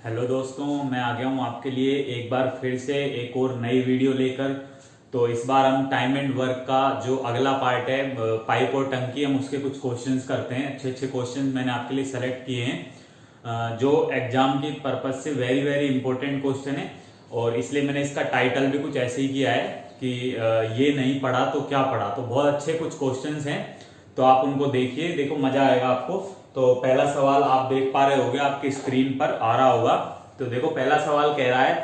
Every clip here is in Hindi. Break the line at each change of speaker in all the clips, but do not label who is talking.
हेलो दोस्तों, मैं आ गया हूँ आपके लिए एक बार फिर से एक और नई वीडियो लेकर। तो इस बार हम टाइम एंड वर्क का जो अगला पार्ट है, पाइप और टंकी, हम उसके कुछ क्वेश्चंस करते हैं। अच्छे अच्छे क्वेश्चंस मैंने आपके लिए सेलेक्ट किए हैं, जो एग्जाम की पर्पज से वेरी वेरी इंपॉर्टेंट क्वेश्चन है। और इसलिए मैंने इसका टाइटल भी कुछ ऐसे ही किया है कि ये नहीं पढ़ा तो क्या पढ़ा। तो बहुत अच्छे कुछ क्वेश्चंस हैं, तो आप उनको देखिए, देखो मजा आएगा आपको। तो पहला सवाल आप देख पा रहे होगे, आपकी स्क्रीन पर आ रहा होगा। तो देखो पहला सवाल कह रहा है,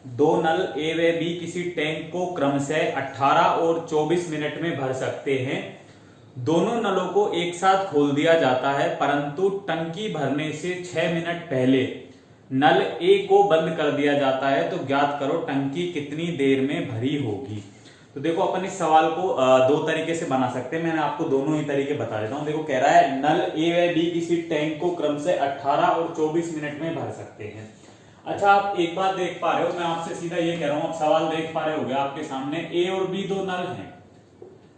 दो नल ए व बी किसी टैंक को क्रमशः 18 और 24 मिनट में भर सकते हैं। दोनों नलों को एक साथ खोल दिया जाता है, परंतु टंकी भरने से 6 मिनट पहले नल ए को बंद कर दिया जाता है। तो ज्ञात करो टंकी कितनी देर में भरी होगी। तो देखो अपन इस सवाल को दो तरीके से बना सकते हैं, मैंने आपको दोनों ही तरीके बता देता हूं। देखो कह रहा है नल ए व बी किसी टैंक को क्रमशः 18 और 24 मिनट में भर सकते हैं। अच्छा, आप एक बात देख पा रहे हो, मैं आपसे सीधा ये कह रहा हूं, आप सवाल देख पा रहे होगे आपके सामने, ए और बी दो नल हैं।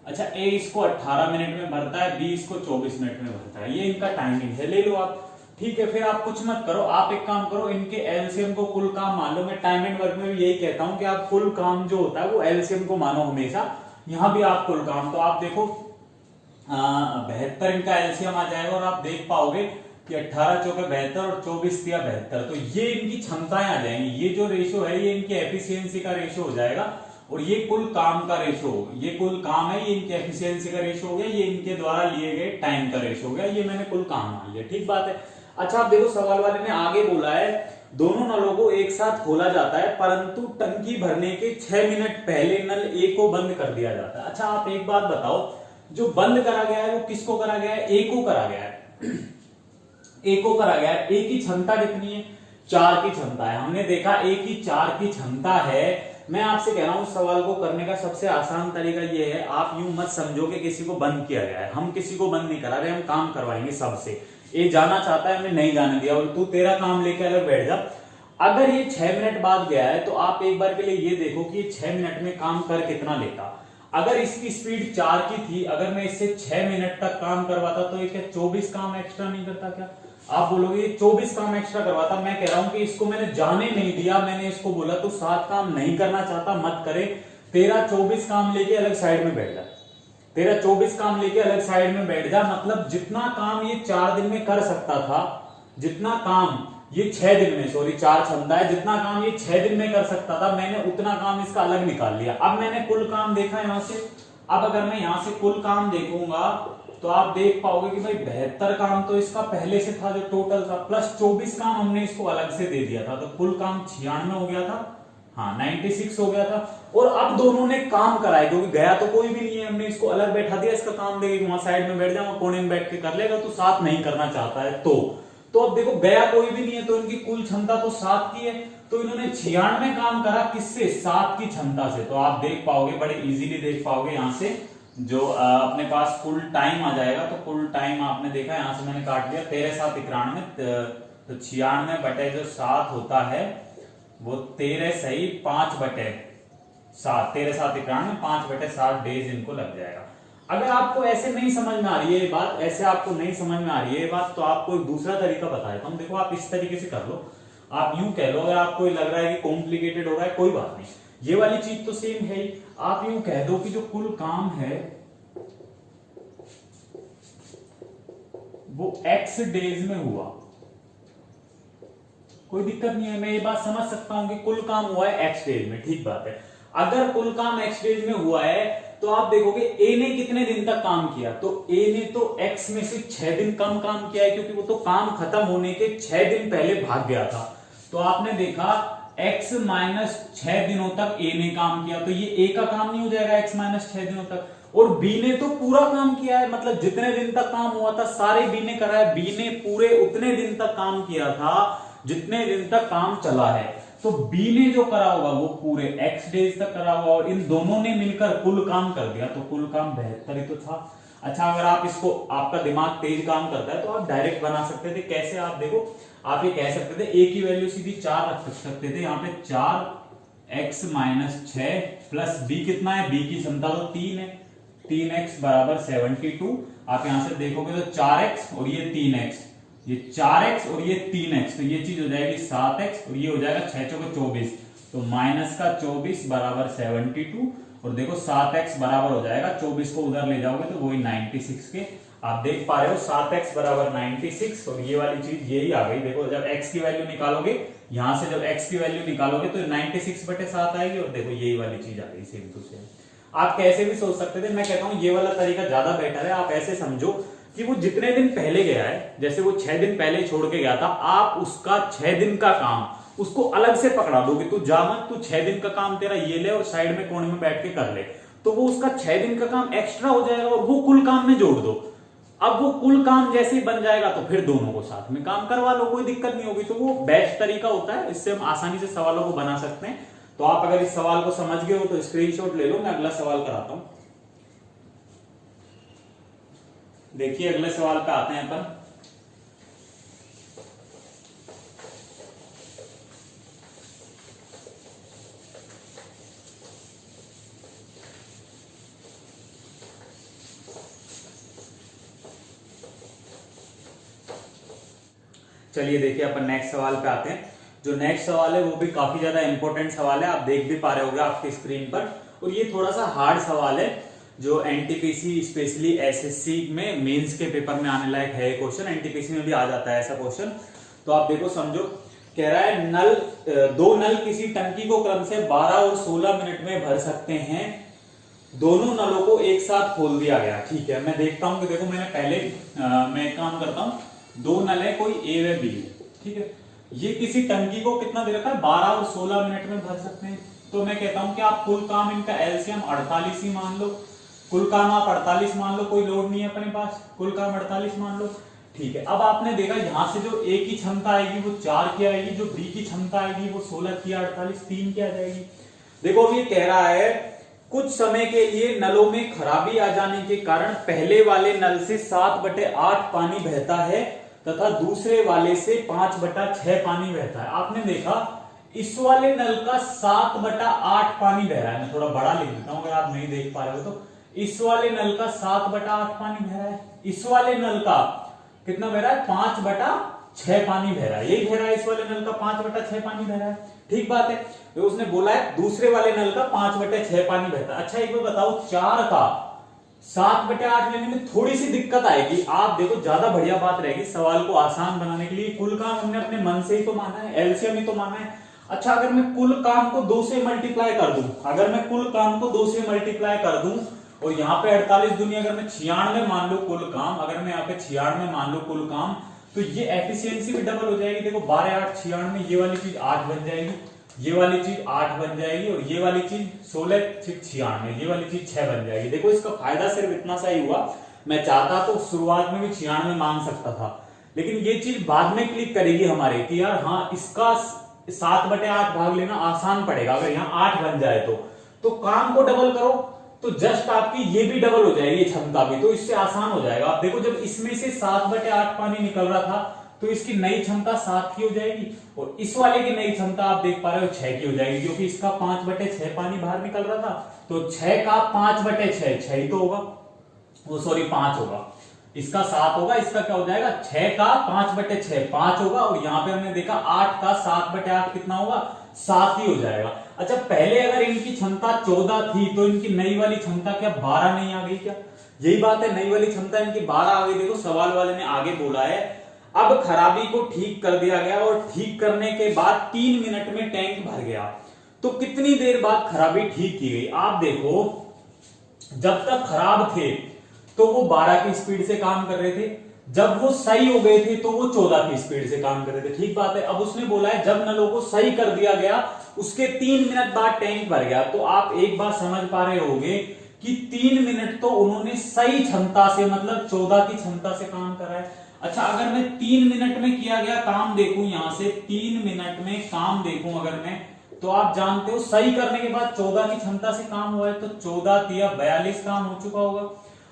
अच्छा, ए इसको 18 मिनट में भरता है, बी इसको 24 मिनट में भरता है, ये इनका टाइमिंग है, ले लो आप। ठीक है, फिर आप कुछ मत करो, आप एक काम करो, इनके एलसीएम को कुल काम मान लो। मैं टाइम एंड वर्क में भी यही कहता हूं कि आप कुल काम जो होता है वो एलसीएम को मानो हमेशा। यहां भी आप कुल काम, तो आप देखो 72 इनका एलसीएम आ जाएगा, और आप देख पाओगे कि 18 चौके 72 और 24 दिया 72। तो ये इनकी क्षमताएं आ जाएंगी, ये जो रेशो है ये इनकी एफिशिएंसी का रेशो हो जाएगा, और ये कुल काम का रेशो, ये कुल काम है, ये इनकी एफिशिएंसी का रेशो हो गया, ये इनके द्वारा लिए गए टाइम का रेशो हो गया, ये मैंने कुल काम मान लिया। ठीक बात है। अच्छा, आप देखो सवाल वाले ने आगे बोला है, दोनों नलों को एक साथ खोला जाता है, परंतु टंकी भरने के 6 मिनट पहले नल ए को बंद कर दिया जाता है। अच्छा, आप एक बात बताओ, जो बंद करा गया है वो किसको करा गया है? ए को करा गया है। ए को करा गया है। ए की क्षमता कितनी है? 4 की क्षमता है। हमने देखा ए की 4 की क्षमता है। मैं आपसे कह रहा हूं, सवाल को करने का सबसे आसान तरीका यह है, आप यूं मत समझो कि किसी को बंद किया गया है। हम किसी को बंद नहीं करा रहे, हम काम करवाएंगे सबसे। ये जाना चाहता है, हमने नहीं जाने दिया, और तू तेरा काम लेके अलग बैठ जा। अगर ये 6 मिनट बाद गया है, तो आप एक बार के लिए ये देखो कि 6 मिनट में काम कर कितना लेता। अगर इसकी स्पीड 4 की थी, अगर मैं इससे 6 मिनट तक काम करवाता, तो ये क्या 24 काम एक्स्ट्रा नहीं करता क्या? आप बोलोगे ये 24 काम एक्स्ट्रा करवाता। मैं कह रहा हूं कि इसको मैंने जाने नहीं दिया, मैंने इसको बोला तू 7 काम नहीं करना चाहता, मत करे, तेरा 24 काम लेके अलग साइड में बैठ जा, तेरा 24 काम लेके अलग साइड में बैठ जा। मतलब जितना काम ये 4 दिन में कर सकता था, जितना काम ये 6 दिन में, सॉरी 4 क्षमता है, जितना काम ये 6 दिन में कर सकता था, मैंने उतना काम इसका अलग निकाल लिया। अब मैंने कुल काम देखा यहां से, अब अगर मैं यहां से कुल काम देखूंगा, तो आप देख पाओगे कि भाई 72 काम तो इसका पहले से था, जो टोटल था, प्लस 24 काम हमने इसको अलग से दे दिया था, तो कुल काम 96 हो गया था। हाँ, 96 हो गया था। और अब दोनों ने काम कराया, क्योंकि गया तो कोई भी नहीं है, हमने इसको अलग बैठा दिया, इसका काम देगा वहां साइड में बैठ जाऊंगा, कोने में बैठ के कर लेगा, तो 7 नहीं करना चाहता है। तो अब देखो गया कोई भी नहीं है, तो इनकी कुल क्षमता तो 7 की है, तो इन्होंने 96 काम करा, किससे? 7 की क्षमता से। तो आप देख पाओगे, बड़े इजीली देख पाओगे यहां से, जो अपने पास फुल टाइम आ जाएगा। तो फुल टाइम आपने देखा, यहां से मैंने काट दिया 13 7 91, तो 96 बटे जो 7 होता है वो 13 सही 5/7, 13 7 91, 5/7 डेज इनको लग जाएगा। अगर आपको ऐसे नहीं समझ में आ रही है ये बात, ऐसे आपको नहीं समझ में आ रही है ये बात, तो आपको एक दूसरा तरीका बता देता हूं। देखो आप इस तरीके से कर लो, आप यूं कह लो, अगर आपको लग रहा है कि कॉम्प्लिकेटेड हो रहा है, कोई बात नहीं, ये वाली चीज तो सेम है ही। आप यूं कह दो कि जो कुल काम है वो x डेज में हुआ, कोई दिक्कत नहीं है, मैं ये बात समझ सकता हूं कि कुल काम हुआ है x डेज में। ठीक बात है। अगर कुल काम x डेज में हुआ है, तो आप देखोगे a ने कितने दिन तक काम किया, तो a ने तो x में से 6 दिन कम काम किया है, क्योंकि वो तो काम खत्म होने के 6 दिन पहले भाग गया था। तो आपने देखा x माइनस 6 दिनों तक a ने काम किया, तो ये a का काम नहीं हो जाएगा x माइनस 6 दिनों तक। और b ने तो पूरा काम किया है, मतलब जितने दिन तक काम हुआ था सारे b ने करा है, b ने पूरे उतने दिन तक काम किया था जितने दिन तक काम चला है। तो B ने जो करा होगा वो पूरे x डेज तक करा होगा, और इन दोनों ने मिलकर कुल काम कर दिया, तो कुल काम 72 ही तो था। अच्छा, अगर आप इसको, आपका दिमाग तेज काम करता है, तो आप डायरेक्ट बना सकते थे। कैसे? आप देखो, आप ये कह सकते थे a की वैल्यू सीधी 4 रख सकते थे, यहाँ पे 4x माइनस 6 प्लस b कितना है, b की क्षमता तो 3 है, 3x बराबर 72। आप यहां से देखोगे तो 4x और ये 3x, ये 4x और ये 3x, तो ये चीज हो जाएगी 7x और ये हो जाएगा 6 चौके 24, तो माइनस का 24 बराबर 72 और देखो 7x बराबर हो जाएगा 24 को उधर ले जाओगे तो वही 96 के आप देख पा रहे हो 7x बराबर 96 और ये वाली चीज यही आ गई। देखो जब x की वैल्यू निकालोगे यहां से जब x की वैल्यू निकालोगे तो 96/7 आएगी और देखो यही वाली चीज आ गई सेम टू सेम। आप कैसे भी सोच सकते थे, मैं कहता हूं ये वाला तरीका ज्यादा बेटर है। आप ऐसे समझो कि वो जितने दिन पहले गया है, जैसे वो 6 दिन पहले छोड़ के गया था, आप उसका 6 दिन का काम उसको अलग से पकड़ा दोगे, तू जा मत, तू 6 दिन का काम तेरा ये ले और साइड में कोने में बैठ के कर ले, तो वो उसका 6 दिन का काम एक्स्ट्रा हो जाएगा और वो कुल काम में जोड़ दो। अब वो कुल काम जैसे ही बन जाएगा तो फिर दोनों को साथ में काम करवा लो, कोई दिक्कत नहीं होगी। तो वो बेस्ट तरीका होता है, इससे हम आसानी से सवालों को बना सकते हैं। तो आप अगर इस सवाल को समझ गए हो तो स्क्रीनशॉट ले लो, मैं अगला सवाल कराता हूं। देखिए अगले सवाल पे आते हैं अपन। चलिए देखिए अपन नेक्स्ट सवाल पे आते हैं। जो नेक्स्ट सवाल है वो भी काफी ज्यादा इंपॉर्टेंट सवाल है, आप देख भी पा रहे होंगे आपकी स्क्रीन पर। और ये थोड़ा सा हार्ड सवाल है जो एनटीपीसी स्पेशली एसएससी में मेंस के पेपर में आने लायक है। क्वेश्चन एनटीपीसी में भी आ जाता है ऐसा क्वेश्चन। तो आप देखो समझो, कह रहा है नल दो नल किसी टंकी को क्रम से 12 और 16 मिनट में भर सकते हैं, दोनों नलों को एक साथ खोल दिया गया। ठीक है, मैं देखता हूं कि देखो मैंने पहले मैं एक काम करता हूं, दो नल है, कोई ए व बी है, ठीक है, ये किसी टंकी को कितना दे रखा है 12 और 16 मिनट में भर सकते हैं। तो मैं कहता हूं कि आप कुल काम इनका एलसीएम 48 ही मान लो, कुल काम आप 48 मान लो, कोई लोड नहीं है अपने पास, कुल काम 48 मान लो। ठीक है, अब आपने देखा यहां से जो ए की क्षमता आएगी वो 4 की आएगी, जो बी की क्षमता आएगी वो 16 की 48 3 की आ जाएगी। देखो अब ये कह रहा है कुछ समय के लिए नलों में खराबी आ जाने के कारण पहले वाले नल से 7/8 पानी बहता है तथा दूसरे वाले से 5/6 पानी बहता है। आपने देखा इस वाले नल का 7/8 पानी बह रहा है, मैं थोड़ा बड़ा लिख देता हूं अगर आप नहीं देख पा रहे हो तो। इस वाले नल का 7/8 पानी बह रहा है, इस वाले नल का कितना बह रहा है 5/6 पानी बह रहा है, यही बह रहा है, इस वाले नल का 5/6 पानी बह रहा है। ठीक बात है, तो उसने बोला है दूसरे वाले नल का 5/6 पानी बहता है। अच्छा एक बार बताओ, 4 का 7/8 लेने में थोड़ी सी दिक्कत आएगी। आप देखो ज्यादा बढ़िया बात रहेगी सवाल को आसान बनाने के लिए, कुल काम हमने अपने मन से ही तो माना है, एलसीएम ही तो माना है। अच्छा अगर मैं कुल काम को 2 से मल्टीप्लाई कर दूं, अगर मैं कुल काम को 2 से मल्टीप्लाई कर दूं और यहाँ पे 48 दुनिया अगर मैं 96 मान लो कुल काम, अगर मैं यहाँ पे 96 मान लो कुल काम, तो ये एफिशिएंसी भी डबल हो जाएगी। देखो 12 8 96, ये वाली चीज 8 बन जाएगी, ये वाली चीज 8 बन जाएगी और ये वाली चीज 16 96, ये वाली चीज 6 बन जाएगी। देखो इसका फायदा सिर्फ इतना सा ही हुआ, मैं चाहता तो शुरुआत में भी 96 मांग सकता था, लेकिन ये चीज बाद में क्लिक करेगी हमारे कि यार हाँ इसका 7/8 भाग लेना आसान पड़ेगा। अगर यहाँ 8 बन जाए तो काम को डबल करो तो जस्ट आपकी ये भी डबल हो जाएगी क्षमता भी, तो इससे आसान हो जाएगा। आप देखो जब इसमें से 7/8 पानी निकल रहा था तो इसकी नई क्षमता 7 की हो जाएगी और इस वाले की नई क्षमता आप देख पा रहे हो 6 की हो जाएगी, क्योंकि इसका 5/6 पानी बाहर निकल रहा था, तो 6 का 5/6 6 ही तो होगा, वो सॉरी 5 होगा, इसका 7 होगा, इसका क्या हो जाएगा 6 का 5/6 5 होगा और यहाँ पे हमने देखा 8 का 7/8 कितना होगा 7 ही हो जाएगा। अच्छा पहले अगर इनकी क्षमता 14 थी तो इनकी नई वाली क्षमता क्या 12 नहीं आ गई क्या? यही बात है, नई वाली क्षमता इनकी 12 आ गई। देखो सवाल वाले ने आगे बोला है अब खराबी को ठीक कर दिया गया और ठीक करने के बाद 3 मिनट में टैंक भर गया। तो कितनी देर बाद खराबी ठीक की गई? आप देखो जब तक खराब थे तो वो 12 की स्पीड से काम कर रहे थे, जब वो सही हो गए थे तो वो 14 की स्पीड से काम कर रहे थे। ठीक बात है। अब उसने बोला है जब नलों को सही कर दिया गया उसके 3 मिनट बाद टैंक भर गया। तो आप एक बात समझ पा रहे होंगे कि 3 मिनट तो उन्होंने सही क्षमता से मतलब 14 की क्षमता से काम करा है। अच्छा अगर मैं 3 मिनट में किया गया काम देखूं, यहां से 3 मिनट में काम देखूं अगर मैं, तो आप जानते हो सही करने के बाद 14 की क्षमता से काम हुआ है, तो 14 तिया 42 काम हो चुका होगा।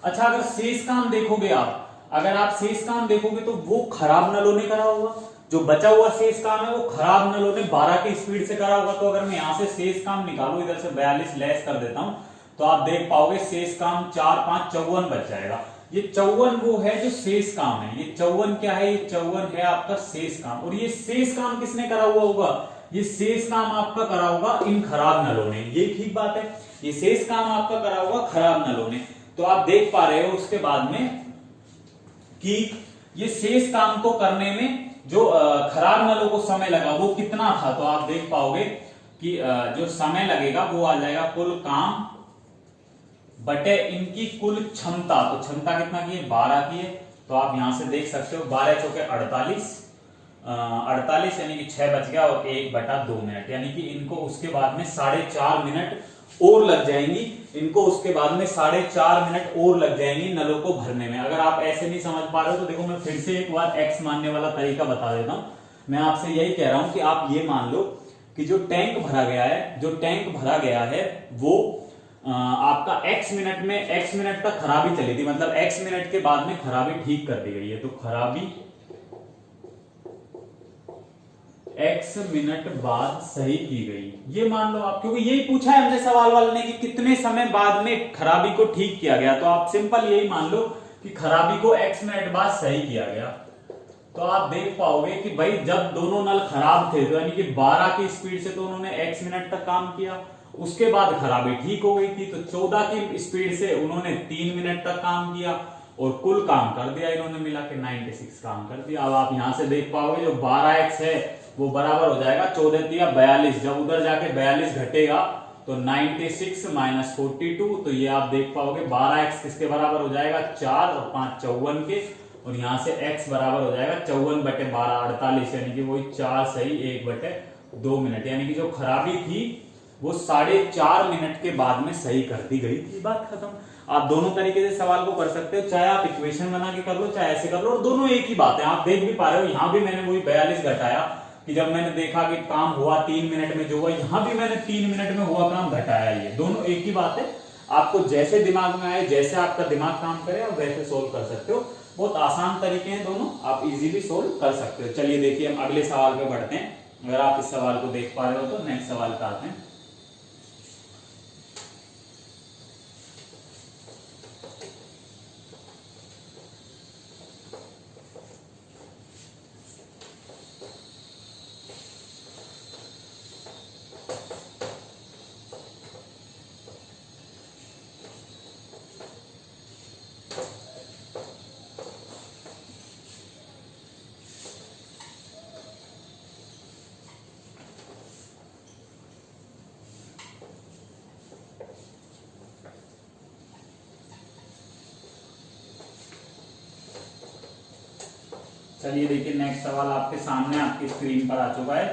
अच्छा अगर शेष काम देखोगे आप, अगर आप शेष काम देखोगे तो वो खराब नलों ने करा होगा, जो बचा हुआ शेष काम है वो खराब नलों ने 12 की स्पीड से करा होगा। तो अगर मैं यहां से शेष काम निकालू, इधर से 42 लेस कर देता हूं, तो आप देख पाओगे शेष काम 4 5 54 बच जाएगा। ये 54 वो है जो शेष काम है। ये 54 क्या है? ये 54 है आपका शेष काम। और ये शेष काम किसने करा हुआ होगा? ये शेष काम आपका करा होगा इन खराब नलों ने। ये ठीक बात है, ये शेष काम आपका करा होगा खराब नलों ने। तो आप देख पा रहे हो उसके बाद में कि ये शेष काम को करने में जो खराब नलों को समय लगा वो कितना था। तो आप देख पाओगे कि जो समय लगेगा वो आ जाएगा कुल काम बटे इनकी कुल क्षमता। तो क्षमता कितना की है? 12 की है। तो आप यहां से देख सकते हो 12 चौके 48, 48 यानी कि 6 बच गया और 1/2 मिनट, यानी कि इनको उसके बाद में 4.5 मिनट और लग जाएंगी। इनको उसके बाद में 4.5 मिनट और लग जाएंगी नलों को भरने में। अगर आप ऐसे नहीं समझ पा रहे हो तो देखो मैं फिर से एक बार एक्स मानने वाला तरीका बता देता हूं। मैं आपसे यही कह रहा हूं कि आप ये मान लो कि जो टैंक भरा गया है, जो टैंक भरा गया है वो आपका x मिनट तक खराबी चली थी, मतलब x मिनट के बाद में खराबी ठीक कर दी गई है। तो खराबी x मिनट बाद सही की गई, ये मान लो आप, क्योंकि यही पूछा है हमसे सवाल वाले ने कि कितने समय बाद में खराबी को ठीक किया गया। तो आप सिंपल यही मान लो कि खराबी को x मिनट बाद सही किया गया। तो आप देख पाओगे कि भाई जब दोनों नल खराब थे तो यानी कि 12 की स्पीड से तो उन्होंने x मिनट तक काम किया, उसके बाद खराबी ठीक हो गई थी तो 14 की स्पीड से उन्होंने 3 मिनट तक काम किया और कुल काम कर दिया इन्होंने मिला के 96 काम कर दिया। अब आप यहां से देख पाओगे जो 12x है वो बराबर हो जाएगा 14 दिया 42, जब उधर जाके 42 घटेगा तो 96 माइनस 42, तो ये आप देख पाओगे 12x किसके बराबर हो जाएगा? 4 और 5 54 के, और यहां से x बराबर हो जाएगा 54/12 48, यानी कि वही 4 सही 1/2 मिनट, यानी कि जो खराबी थी वो 4.5 मिनट के बाद में सही कर दी गई थी। बात खत्म। आप दोनों तरीके से सवाल को कर सकते हो, चाहे आप इक्वेशन बना के कर लो चाहे ऐसे कर लो, और दोनों एक ही बात है। आप देख भी पा रहे हो यहां भी मैंने वही 42 घटाया कि जब मैंने देखा कि काम हुआ 3 मिनट में जो हुआ, यहां भी मैंने 3 मिनट में हुआ काम घटाया। ये दोनों एक ही बात है। आपको जैसे दिमाग में आए, जैसे आपका दिमाग काम करे आप वैसे सोल्व कर सकते हो। बहुत आसान तरीके हैं दोनों, आप इजीली सोल्व कर सकते हो। चलिए देखिए हम अगले सवाल पे बढ़ते हैं। अगर आप इस सवाल को देख पा रहे हो तो नेक्स्ट सवाल पे आते हैं। चलिए देखिए नेक्स्ट सवाल आपके सामने आपकी स्क्रीन पर आ चुका है।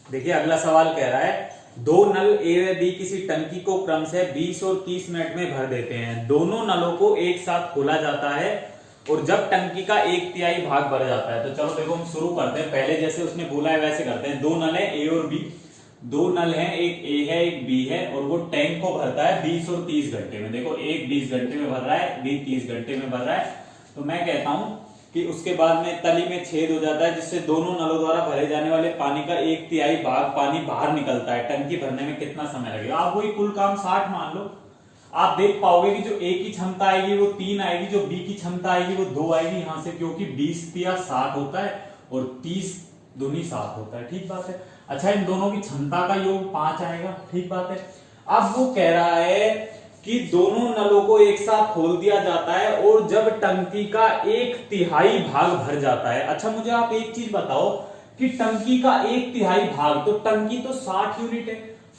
देखिए अगला सवाल कह रहा है 2 नल ए व बी किसी टंकी को क्रम से 20 और 30 मिनट में भर देते हैं। दोनों नलों को एक साथ खोला जाता है और जब टंकी का 1/3 भाग भर जाता है। तो चलो देखो हम शुरू करते हैं, पहले जैसे उसने बोला है वैसे करते हैं। 2 नल है ए और बी, 2 नल हैं, एक ए है एक बी है, और वो टैंक को भरता है 20 और 30 घंटे में। देखो एक 20 घंटे में भर रहा है, बी 30 घंटे में भर रहा है। तो मैं कहता हूं कि उसके बाद में तली में छेद हो जाता है जिससे दोनों नलों द्वारा भरे जाने वाले पानी का 1/3 भाग पानी बाहर निकलता है। टंकी भरने में कितना समय लगेगा? आप वही कुल काम 60 मान लो। आप देख पाओगे कि जो ए की क्षमता आएगी वो 3 आएगी, जो बी की क्षमता आएगी वो 2 आएगी यहां से, क्योंकि 20 तिया 60 होता है और 30 दूनी 7 होता है। ठीक बात है। अच्छा इन दोनों की क्षमता का योग 5 आएगा। ठीक बात है। अब वो कह रहा है कि दोनों नलों को एक साथ खोल दिया जाता है और जब टंकी का 1/3 भाग भर जाता है। अच्छा मुझे आप एक चीज बताओ कि टंकी का 1/3 भाग, तो टंकी तो 60 यूनिट है,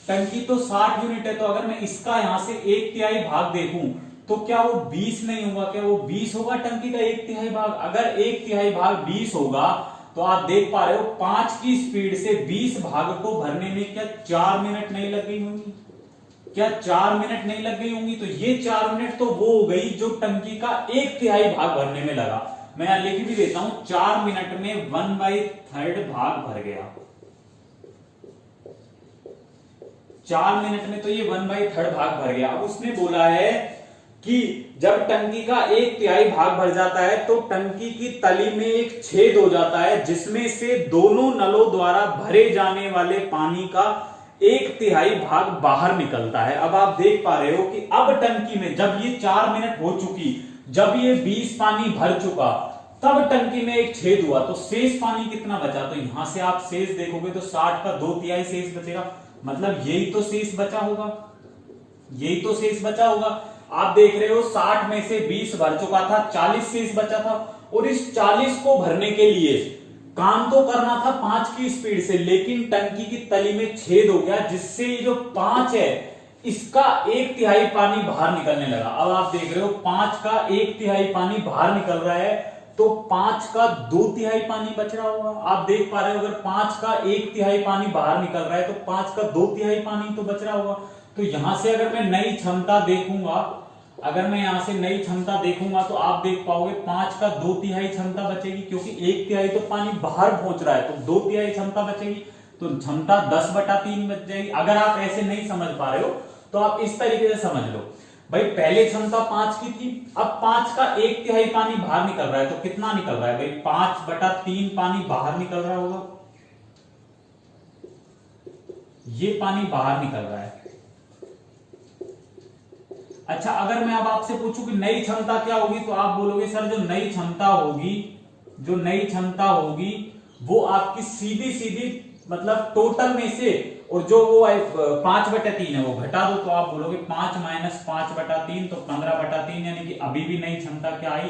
टंकी तो 60 यूनिट है, तो अगर मैं इसका यहां से 1/3 भाग देखूं तो क्या वो 20 नहीं होगा? क्या वो 20 होगा टंकी का 1/3 भाग? अगर 1/3 भाग 20 होगा तो आप देख पा रहे हो 5 की स्पीड से 20 भाग को भरने में क्या 4 मिनट नहीं लग गई होंगी? क्या 4 मिनट नहीं लग गई होंगी? तो ये 4 मिनट तो वो हो गई जो टंकी का 1/3 भाग भरने में लगा। मैं यहां लिख भी देता हूं, 4 मिनट में 1/3 भाग भर गया। 4 मिनट में तो ये 1/3 भाग भर गया। अब उसने बोला है कि जब टंकी का 1/3 भाग भर जाता है तो टंकी की तली में एक छेद हो जाता है जिसमें से दोनों नलों द्वारा भरे जाने वाले पानी का एक तिहाई भाग बाहर निकलता है। अब आप देख पा रहे हो कि अब टंकी में जब ये 4 मिनट हो चुकी, जब ये 20 पानी भर चुका, तब टंकी में एक छेद हुआ, तो शेष पानी कितना बचा? तो यहां से आप शेष देखोगे तो 60 का 2/3 शेष बचेगा, मतलब यही तो शेष बचा होगा, यही तो शेष बचा होगा। आप देख रहे हो 60 में से 20 भर चुका था, 40 शेष बचा था, और इस 40 को भरने के लिए काम तो करना था 5 की स्पीड से, लेकिन टंकी की तली में छेद हो गया, जिससे ये जो 5 है इसका 1/3 पानी बाहर निकलने लगा। अब आप देख रहे हो 5 का 1/3 पानी बाहर निकल रहा है, तो 5 का 2/3 पानी बच रहा होगा। आप देख पा रहे हो अगर 5 का 1/3 पानी बाहर निकल रहा है तो 5 का 2/3 पानी तो बच रहा होगा। तो यहां से अगर मैं नई क्षमता देखूंगा, अगर मैं यहां से नई क्षमता देखूंगा तो आप देख पाओगे 5 का 2/3 क्षमता बचेगी, क्योंकि 1/3 तो पानी बाहर पहुंच रहा है, तो 2/3 क्षमता बचेगी, तो क्षमता 10/3 बच जाएगी। अगर आप ऐसे नहीं समझ पा रहे हो तो आप इस तरीके से समझ लो, भाई पहले क्षमता 5 की थी, अब 5 का 1/3 पानी बाहर निकल रहा है, तो कितना निकल रहा है भाई? 5/3 पानी बाहर निकल रहा होगा, ये पानी बाहर निकल रहा है। अच्छा, अगर मैं अब आपसे पूछूं कि नई क्षमता क्या होगी, तो आप बोलोगे सर जो नई क्षमता होगी, जो नई क्षमता होगी वो आपकी सीधी सीधी मतलब टोटल में से, और जो वो 5/3 है वो घटा दो, तो आप बोलोगे 5 माइनस 5/3 तो 15/3, यानी कि अभी भी नई क्षमता क्या आई?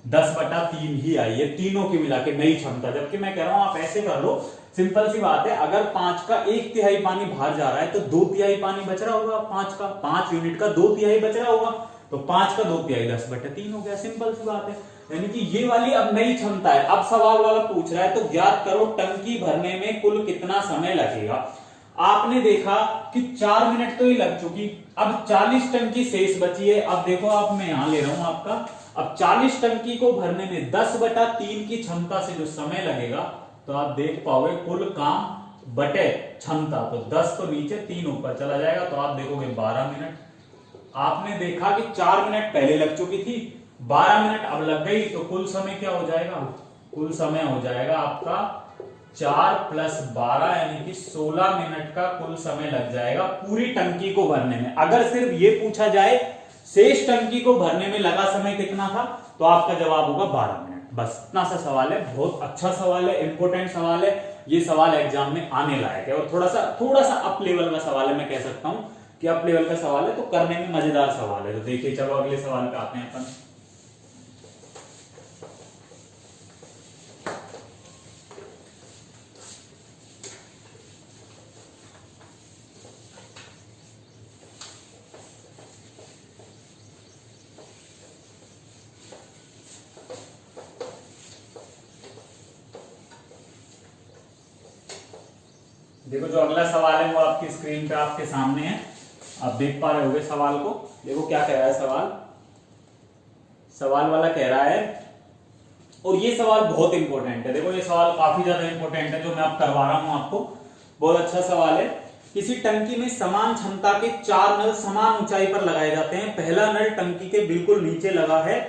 10/3 ही आई है, तीनों की मिला के नई क्षमता। जबकि मैं कह रहा हूं आप ऐसे कर लो, सिंपल सी बात है, अगर 5 का 1/3 पानी बाहर जा रहा है तो 2/3 पानी बच रहा होगा, 5 यूनिट का 2/3 बच रहा होगा, तो 5 का 2/3 10/3 हो गया, सिंपल सी बात है। यानी कि ये वाली अब नई क्षमता है। अब सवाल वाला पूछ रहा है तो ज्ञात करो टंकी भरने में कुल कितना समय लगेगा। आपने देखा कि 4 मिनट तो ही लग चुकी, अब 40 टंकी शेष बची है। अब देखो, आप मैं यहां ले रहा हूं आपका, अब 40 टंकी को भरने में 10/3 की क्षमता से जो समय लगेगा, तो आप देख पाओगे कुल काम बटे क्षमता, तो 10 तो नीचे 3 ऊपर चला जाएगा, तो आप देखोगे 12 मिनट। आपने देखा कि 4 मिनट पहले लग चुकी थी, 12 मिनट अब लग गई, तो कुल समय क्या हो जाएगा? कुल समय हो जाएगा आपका 4 + 12 यानी कि 16 मिनट का कुल समय लग जाएगा पूरी टंकी को भरने में। अगर सिर्फ ये पूछा जाए शेष टंकी को भरने में लगा समय कितना था, तो आपका जवाब होगा 12 मिनट। बस इतना सा सवाल है, बहुत अच्छा सवाल है, इंपॉर्टेंट सवाल है, ये सवाल एग्जाम में आने लायक है, और थोड़ा सा अप लेवल का सवाल है। मैं कह सकता हूं कि अप लेवल का सवाल है, तो करने में मजेदार सवाल है। तो देखिए, चलो अगले सवाल पे आते हैं अपन। देखो, जो अगला सवाल है वो आपकी स्क्रीन पे आपके सामने है, आप देख पा रहे होगे सवाल को। देखो क्या कह रहा है सवाल, सवाल वाला कह रहा है, और ये सवाल बहुत इंपॉर्टेंट है। देखो, ये सवाल काफी ज्यादा इंपॉर्टेंट है जो मैं आप करवा रहा हूं आपको, बहुत अच्छा सवाल है। किसी टंकी में समान क्षमता के 4 नल समान ऊंचाई पर लगाए जाते हैं। पहला नल टंकी के बिल्कुल नीचे लगा है,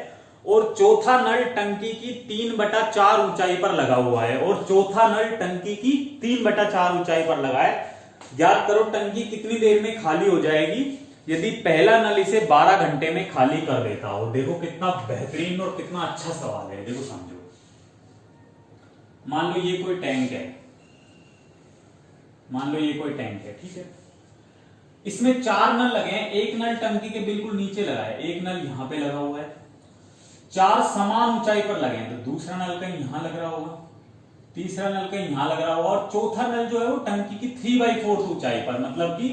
और चौथा नल टंकी की 3/4 ऊंचाई पर लगा हुआ है, और चौथा नल टंकी की 3/4 ऊंचाई पर लगा है। ज्ञात करो टंकी कितनी देर में खाली हो जाएगी यदि पहला नल इसे 12 घंटे में खाली कर देता हो। देखो कितना बेहतरीन और कितना अच्छा सवाल है। देखो समझो, मान लो ये कोई टैंक है, मान लो ये कोई टैंक है, ठीक है, इसमें 4 नल लगे हैं। एक नल टंकी के बिल्कुल नीचे लगा है, एक नल यहां पे लगा हुआ है, 4 समान ऊंचाई पर लगे हैं, तो दूसरा नल कहीं यहां लग रहा होगा, तीसरा नल कहीं यहां लग रहा होगा, और चौथा नल जो है वो टंकी की 3/4 ऊंचाई पर, मतलब कि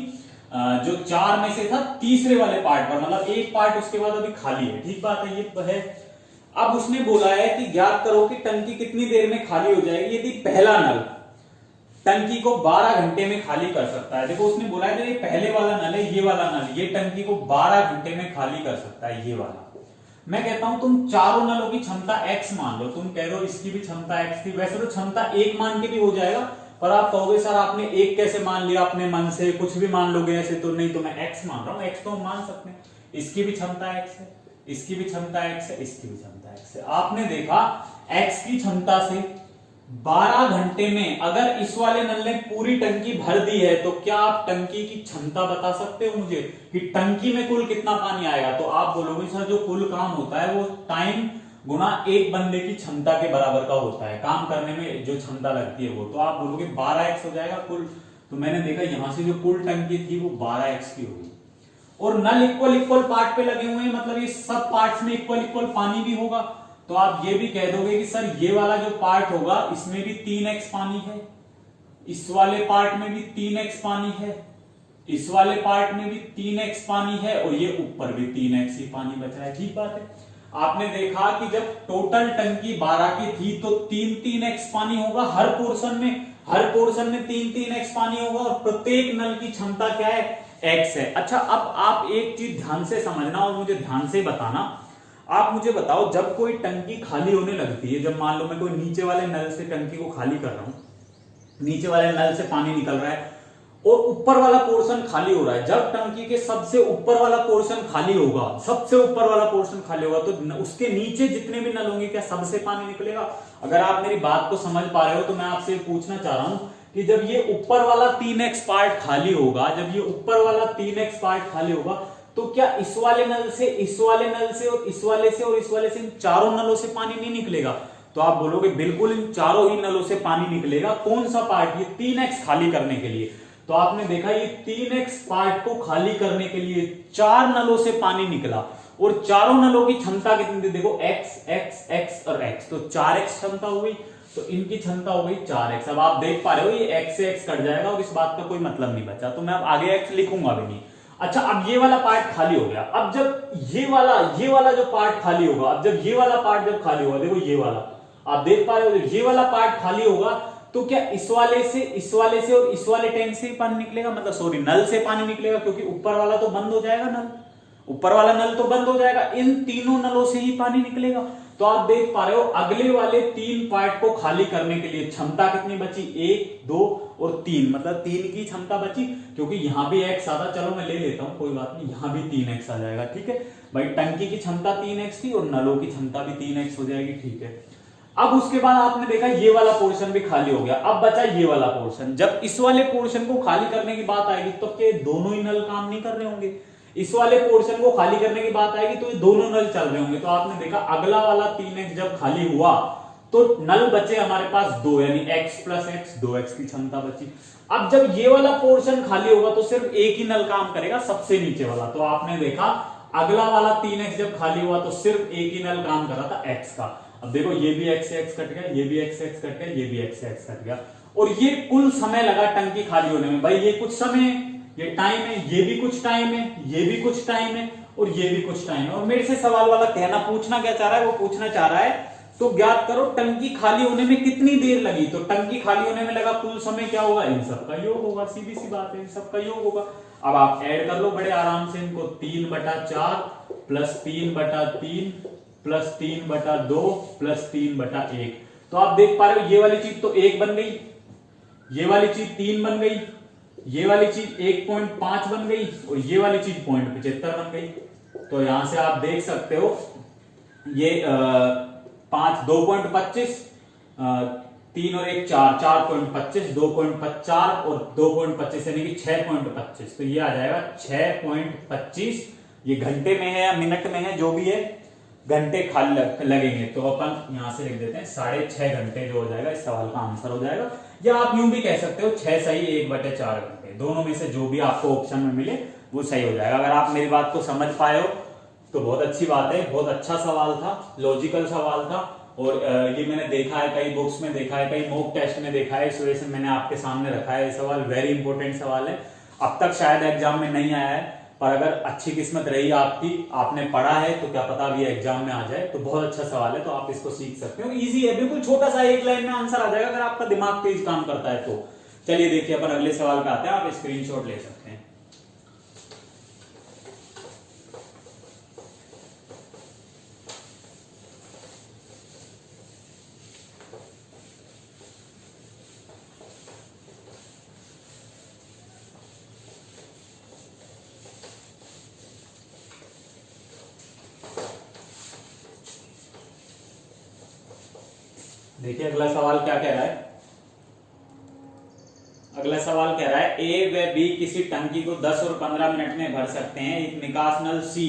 जो 4 में से था तीसरे वाले पार्ट पर, मतलब एक पार्ट उसके बाद अभी खाली है। ठीक बात है, ये है। अब उसने बोला है कि ज्ञात करो कि टंकी कितनी देर में खाली हो जाएगी यदि पहला नल टंकी को 12 घंटे में खाली कर सकता है। देखो उसने बोला है जो ये पहले वाला नल है, ये वाला नल, ये टंकी को 12 घंटे में खाली कर सकता है, ये वाला। मैं कहता हूं तुम चारों नलों की क्षमता x मान लो, तुम कह रहे हो इसकी भी क्षमता x थी, वैसे तो क्षमता 1 मान के भी हो जाएगा, पर आप कहोगे सर आपने 1 कैसे मान लिया अपने मन से, कुछ भी मान लोगे ऐसे, तो नहीं, तो मैं x मान रहा हूं, x तो हम मान सकते हैं। इसकी भी क्षमता x है, इसकी भी क्षमता x है, इसकी भी क्षमता x है। आपने देखा x की क्षमता से 12 घंटे में अगर इस वाले नल ने पूरी टंकी भर दी है तो क्या आप टंकी की क्षमता बता सकते हो मुझे कि टंकी में कुल कितना पानी आएगा? तो आप बोलोगे सर जो कुल काम होता है वो टाइम गुना एक बंदे की क्षमता के बराबर का होता है, काम करने में जो क्षमता लगती है वो। तो आप बोलोगे 12x हो जाएगा कुल। तो मैंने देखा यहां से जो कुल टंकी थी वो 12x की होगी। और नल इक्वल इक्वल पार्ट पे लगे हुए हैं, मतलब ये सब पार्ट्स में इक्वल इक्वल पानी भी होगा। तो आप ये भी कह दोगे कि सर ये वाला जो पार्ट होगा इसमें भी 3x पानी है, इस वाले पार्ट में भी 3x पानी है, इस वाले पार्ट में भी 3x पानी है, और ये ऊपर भी 3x ही पानी बचा है। ठीक बात है। आपने देखा कि जब टोटल टंकी 12 की थी तो 3-3x पानी होगा हर पोर्शन में, हर पोर्शन में 3-3x पानी होगा, और प्रत्येक नल की क्षमता क्या है? x है। अच्छा, अब आप एक चीज ध्यान से समझना और मुझे ध्यान से बताना। आप मुझे बताओ, जब कोई टंकी खाली होने लगती है, जब मान लो मैं कोई नीचे वाले नल से टंकी को खाली कर रहा हूं, नीचे वाले नल से पानी निकल रहा है और ऊपर वाला पोर्शन खाली हो रहा है, जब टंकी के सबसे ऊपर वाला पोर्शन खाली होगा, सबसे ऊपर वाला पोर्शन खाली होगा, तो उसके नीचे जितने भी नल होंगे क्या सबसे पानी निकलेगा? अगर आप मेरी बात को समझ पा रहे हो तो मैं आपसे पूछना चाह रहा हूं कि जब ये ऊपर वाला 3x पार्ट खाली होगा, जब ये ऊपर वाला 3x पार्ट खाली होगा, तो क्या इस वाले नल से, इस वाले नल से और इस वाले से और इस वाले से, इन चारों नलों से पानी नहीं निकलेगा? तो आप बोलोगे बिल्कुल इन चारों ही नलों से पानी निकलेगा। कौन सा पार्ट? ये 3x खाली करने के लिए। तो आपने देखा ये 3x पार्ट को खाली करने के लिए 4 नलों से पानी निकला, और चारों नलों की क्षमता कितनी थी? देखो x x x और x, तो 4x क्षमता हो गई, तो इनकी क्षमता हो गई 4x। अब आप देख पा रहे हो ये x से x कट जाएगा और इस बात का कोई मतलब नहीं बचा, तो मैं अब आगे x लिखूंगा भी नहीं। अच्छा, अब ये वाला पार्ट खाली हो गया। अब जब ये वाला जो पार्ट खाली होगा, अब जब ये वाला पार्ट जब खाली होगा, देखो ये वाला आप देख पा रहे हो, ये वाला पार्ट खाली होगा, तो क्या इस वाले से, इस वाले से और इस वाले टैंक से ही पानी निकलेगा? मतलब सॉरी, नल से पानी निकलेगा, क्योंकि ऊपर वाला तो बंद हो जाएगा नल, ऊपर वाला नल तो बंद हो जाएगा, इन तीनों नलों से ही पानी निकलेगा। तो आप देख पा रहे हो अगले वाले 3 पार्ट को खाली करने के लिए क्षमता कितनी बची? 1, 2 और 3, मतलब 3 की क्षमता बची, क्योंकि यहां भी x आता, चलो मैं ले लेता हूं, कोई बात नहीं, यहां भी 3x आ जाएगा। ठीक है भाई, टंकी की क्षमता 3x थी और नलों की क्षमता भी 3x हो जाएगी। ठीक है, अब उसके बाद आपने देखा ये वाला पोर्शन भी खाली हो गया, अब बचा ये वाला पोर्शन। जब इस वाले पोर्शन को खाली करने की बात आएगी तो क्या दोनों ही नल काम नहीं कर रहे होंगे? इस वाले पोर्शन को खाली करने की बात आएगी तो ये दोनों नल चल रहे होंगे। तो आपने देखा अगला वाला 3x जब खाली हुआ तो नल बचे हमारे पास 2, यानी x + x, 2x की क्षमता बची। अब जब ये वाला पोर्शन खाली होगा तो सिर्फ एक ही नल काम करेगा, सबसे नीचे वाला। तो आपने देखा अगला वाला 3x जब खाली हुआ तो सिर्फ एक ही नल काम कर रहा था, x का। अब देखो ये भी x से x कट गया, ये भी x से x कट गया, ये भी x से x कट गया, और ये कुल समय लगा टंकी खाली होने में। भाई ये कुछ समय है, ये टाइम है, ये भी कुछ टाइम है, ये भी कुछ टाइम है, और ये भी कुछ टाइम है। और मेरे से सवाल वाला कहना पूछना क्या चाह रहा है? वो पूछना चाह रहा है तो ज्ञात करो टंकी खाली होने में कितनी देर लगी। तो टंकी खाली होने में लगा कुल समय क्या होगा? इन सब का योग होगा, सीधी सी बात है, इन सब का योग होगा। अब आप ऐड कर लो बड़े आराम से इनको, 3/4 + 3/3 + 3/2 + 3/1। तो आप देख पा रहे हो ये वाली चीज तो 1 बन गई, ये वाली चीज 3 बन गई, ये वाली चीज 1.5 बन गई, और ये वाली चीज 0.75 बन गई। तो यहां से आप देख सकते हो ये 2.25, 3 और 1 4, 4.25, 2.54 और 2.25 यानी कि 6.25। तो ये आ जाएगा 6.25। ये घंटे में है या मिनट में है, जो भी है, घंटे खाली लगेंगे। तो अपन यहां से लिख देते हैं 6.5 घंटे, जो हो जाएगा इस सवाल का आंसर हो जाएगा। या आप यूं भी कह सकते हो 6 सही 1/4 घंटे, दोनों में से जो भी आपको ऑप्शन में मिले वो सही हो जाएगा। अगर आप मेरी बात को समझ पाए हो तो बहुत अच्छी बात है, बहुत अच्छा सवाल था, लॉजिकल सवाल था, और ये मैंने देखा है, कई बुक्स में देखा है, कई मॉक टेस्ट में देखा है, इस वजह से मैंने आपके सामने रखा है। ये सवाल वेरी इंपॉर्टेंट सवाल है, अब तक शायद एग्जाम में नहीं आया है, पर अगर अच्छी किस्मत रही आपकी, आपने पढ़ा है, तो क्या पता अभी एग्जाम में आ जाए। तो बहुत अच्छा सवाल है, तो आप इसको सीख सकते हो, इजी है, बिल्कुल छोटा सा, 1 लाइन में आंसर आ जाएगा अगर आपका दिमाग तेज काम करता है तो। चलिए देखिए अपन अगले सवाल पे आते हैं, आप स्क्रीनशॉट ले सकते हैं। देखिए अगला सवाल क्या कह रहा है। अगला सवाल कह रहा है ए व बी किसी टंकी को 10 और 15 मिनट में भर सकते हैं। एक निकास नल सी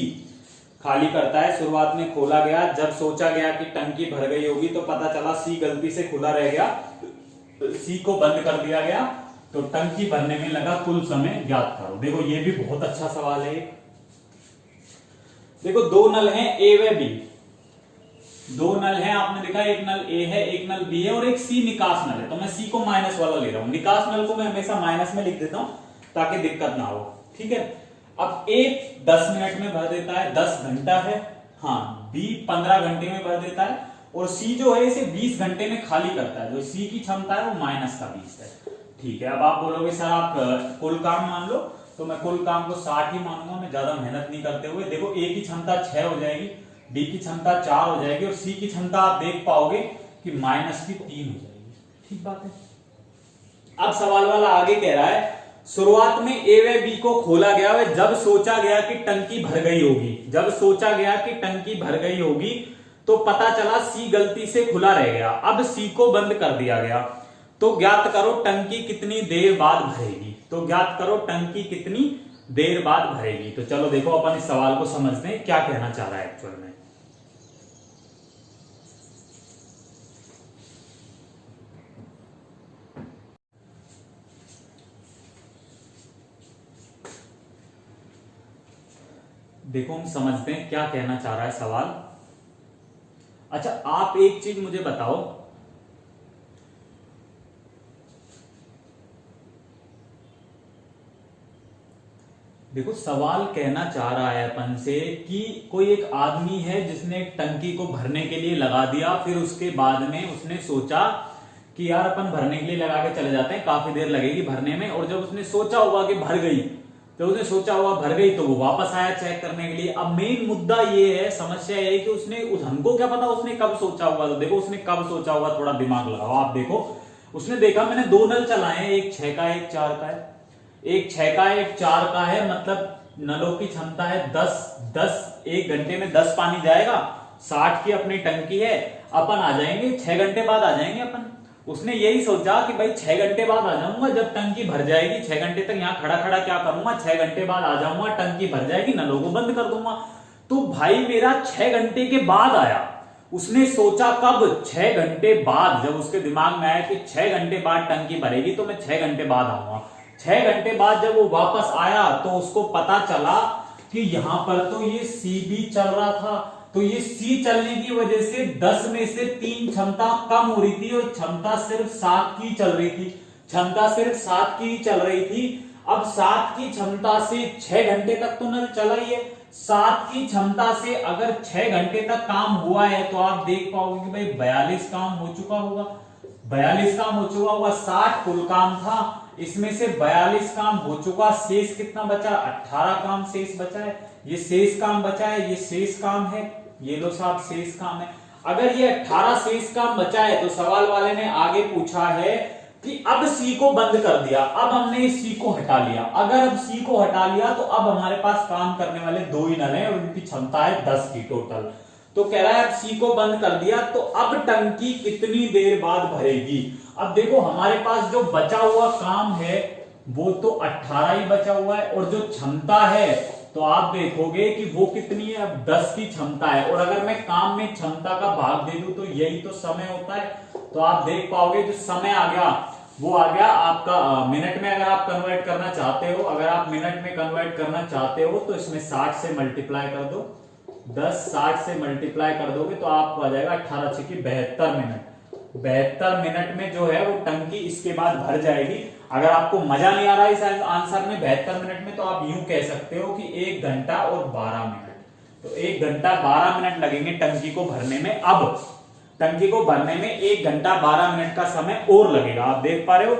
खाली करता है। शुरुआत में खोला गया, जब सोचा गया कि टंकी भर गई होगी तो पता चला सी गलती से खुला रह गया, सी को बंद कर दिया गया, तो टंकी भरने में लगा कुल समय ज्ञात करो। देखो ये भी बहुत अच्छा सवाल है। देखो दो नल हैं ए व बी, दो नल हैं, आपने देखा एक नल ए है एक नल बी है और एक सी निकास नल है। तो मैं सी को माइनस वाला ले रहा हूं, निकास नल को मैं हमेशा माइनस में लिख देता हूं ताकि दिक्कत ना हो। ठीक है, अब ए 10 मिनट में भर देता है, 10 घंटा है, हाँ, बी 15 घंटे में भर देता है और सी जो है इसे 20 घंटे में खाली करता है। जो सी की क्षमता है वो माइनस का 20 है। ठीक है, अब आप बोलोगे सर आप कुल काम मान लो, तो मैं कुल काम को 60 ही मानूंगा, मैं ज्यादा मेहनत नहीं करते हुए। देखो ए की क्षमता 6 हो जाएगी, डी की क्षमता 4 हो जाएगी और सी की क्षमता आप देख पाओगे कि माइनस की 3 हो जाएगी। ठीक बात है। अब सवाल वाला आगे कह रहा है शुरुआत में ए व बी को खोला गया है, जब सोचा गया कि टंकी भर गई होगी, जब सोचा गया कि टंकी भर गई होगी तो पता चला सी गलती से खुला रह गया। अब सी को बंद कर दिया गया, तो ज्ञात करो टंकी कितनी देर बाद भरेगी। तो ज्ञात करो टंकी कितनी देर बाद भरेगी। तो चलो देखो अपन इस सवाल को समझते हैं क्या कहना चाह रहा है एक्चुअल में। देखो हम समझते हैं क्या कहना चाह रहा है सवाल। अच्छा आप एक चीज मुझे बताओ, देखो सवाल कहना चाह रहा है अपन से कि कोई एक आदमी है जिसने एक टंकी को भरने के लिए लगा दिया, फिर उसके बाद में उसने सोचा कि यार अपन भरने के लिए लगा के चले जाते हैं, काफी देर लगेगी भरने में, और जब उसने सोचा हुआ कि भर गई, तो उसने सोचा हुआ भर गई तो वो वापस आया चेक करने के लिए। अब मेन मुद्दा ये है, समस्या ये है कि उसने हमको क्या पता उसने कब सोचा हुआ। तो देखो उसने कब सोचा हुआ, थोड़ा दिमाग लगाओ। आप देखो उसने देखा मैंने 2 नल चलाए हैं, एक 6 का एक 4 का है, एक 6 का एक 4 का है, मतलब नलों की क्षमता है 10 1 घंटे में 10 पानी जाएगा, 60 की अपनी टंकी है, अपन आ जाएंगे 6 घंटे बाद आ जाएंगे अपन। उसने यही सोचा कि भाई 6 घंटे बाद आ जाऊंगा, जब टंकी भर जाएगी, 6 घंटे तक यहाँ खड़ा खड़ा क्या करूंगा, 6 घंटे बाद आ जाऊंगा, टंकी भर जाएगी, नलों को बंद कर दूंगा। तो भाई मेरा 6 घंटे के बाद आया। उसने सोचा कब, 6 घंटे बाद। जब उसके दिमाग में आया कि 6 घंटे बाद टंकी भरेगी तो मैं 6 घंटे बाद आऊंगा, 6 घंटे बाद जब वो वापस आया तो उसको पता चला कि यहां पर तो ये सी भी चल रहा था। तो ये सी चलने की वजह से 10 में से 3 क्षमता कम हो रही थी और क्षमता सिर्फ 7 की चल रही थी, क्षमता सिर्फ 7 की चल रही थी। अब 7 की क्षमता से 6 घंटे तक तो नल चला ही है, 7 की क्षमता से अगर 6 घंटे तक काम हुआ है तो आप देख पाओगे कि भाई 42 काम हो चुका होगा, 42 काम हो चुका होगा। 60 कुल काम था, इसमें से 42 काम हो चुका, शेष कितना बचा, 18 काम शेष बचा है। ये शेष काम बचा है, ये शेष काम है, ये लो साहब शेष काम है। अगर ये 18 शेष काम बचा है तो सवाल वाले ने आगे पूछा है कि अब सी को बंद कर दिया, अब हमने सी को हटा लिया। अगर अब सी को हटा लिया तो अब हमारे पास काम करने वाले 2 ही नल हैं और उनकी क्षमता है 10 की टोटल। तो कह रहा है अब सी को बंद कर दिया तो अब टंकी कितनी देर बाद भरेगी। अब देखो हमारे पास जो बचा हुआ काम है वो तो 18 ही बचा हुआ है और जो क्षमता है तो आप देखोगे कि वो कितनी है, अब 10 की क्षमता है। और अगर मैं काम में क्षमता का भाग दे दूं तो यही तो समय होता है। तो आप देख पाओगे जो समय आ गया वो आ गया आपका मिनट में। अगर आप कन्वर्ट करना चाहते हो, अगर आप मिनट में कन्वर्ट करना चाहते हो तो इसमें 60 से मल्टीप्लाई कर दो, 10 60 से मल्टीप्लाई कर दोगे तो आपको आ जाएगा 18 6 की 72 मिनट। 72 मिनट में जो है वो टंकी इसके बाद भर जाएगी। अगर आपको मजा नहीं आ रहा इस आंसर में 72 मिनट में तो आप यूं कह सकते हो कि 1 घंटा और 12 मिनट। तो 1 घंटा 12 मिनट लगेंगे टंकी को भरने में। अब टंकी को भरने में 1 घंटा 12 मिनट का समय और लगेगा। आप देख पा रहे हो।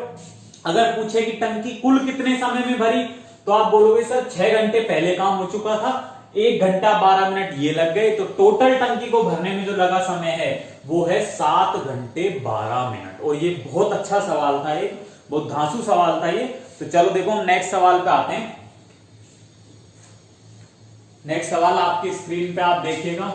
अगर पूछे कि टंकी कुल कितने समय में भरी तो आप बोलोगे सर 6 घंटे पहले काम हो चुका था, 1 घंटा 12 मिनट ये लग गए, तो टोटल टंकी को भरने में जो लगा समय है वो है 7 घंटे 12 मिनट। और ये बहुत अच्छा सवाल था, ये बहुत धांसू सवाल था ये। तो चलो देखो हम नेक्स्ट सवाल पे आते हैं। नेक्स्ट सवाल आपकी स्क्रीन पे आप देखिएगा।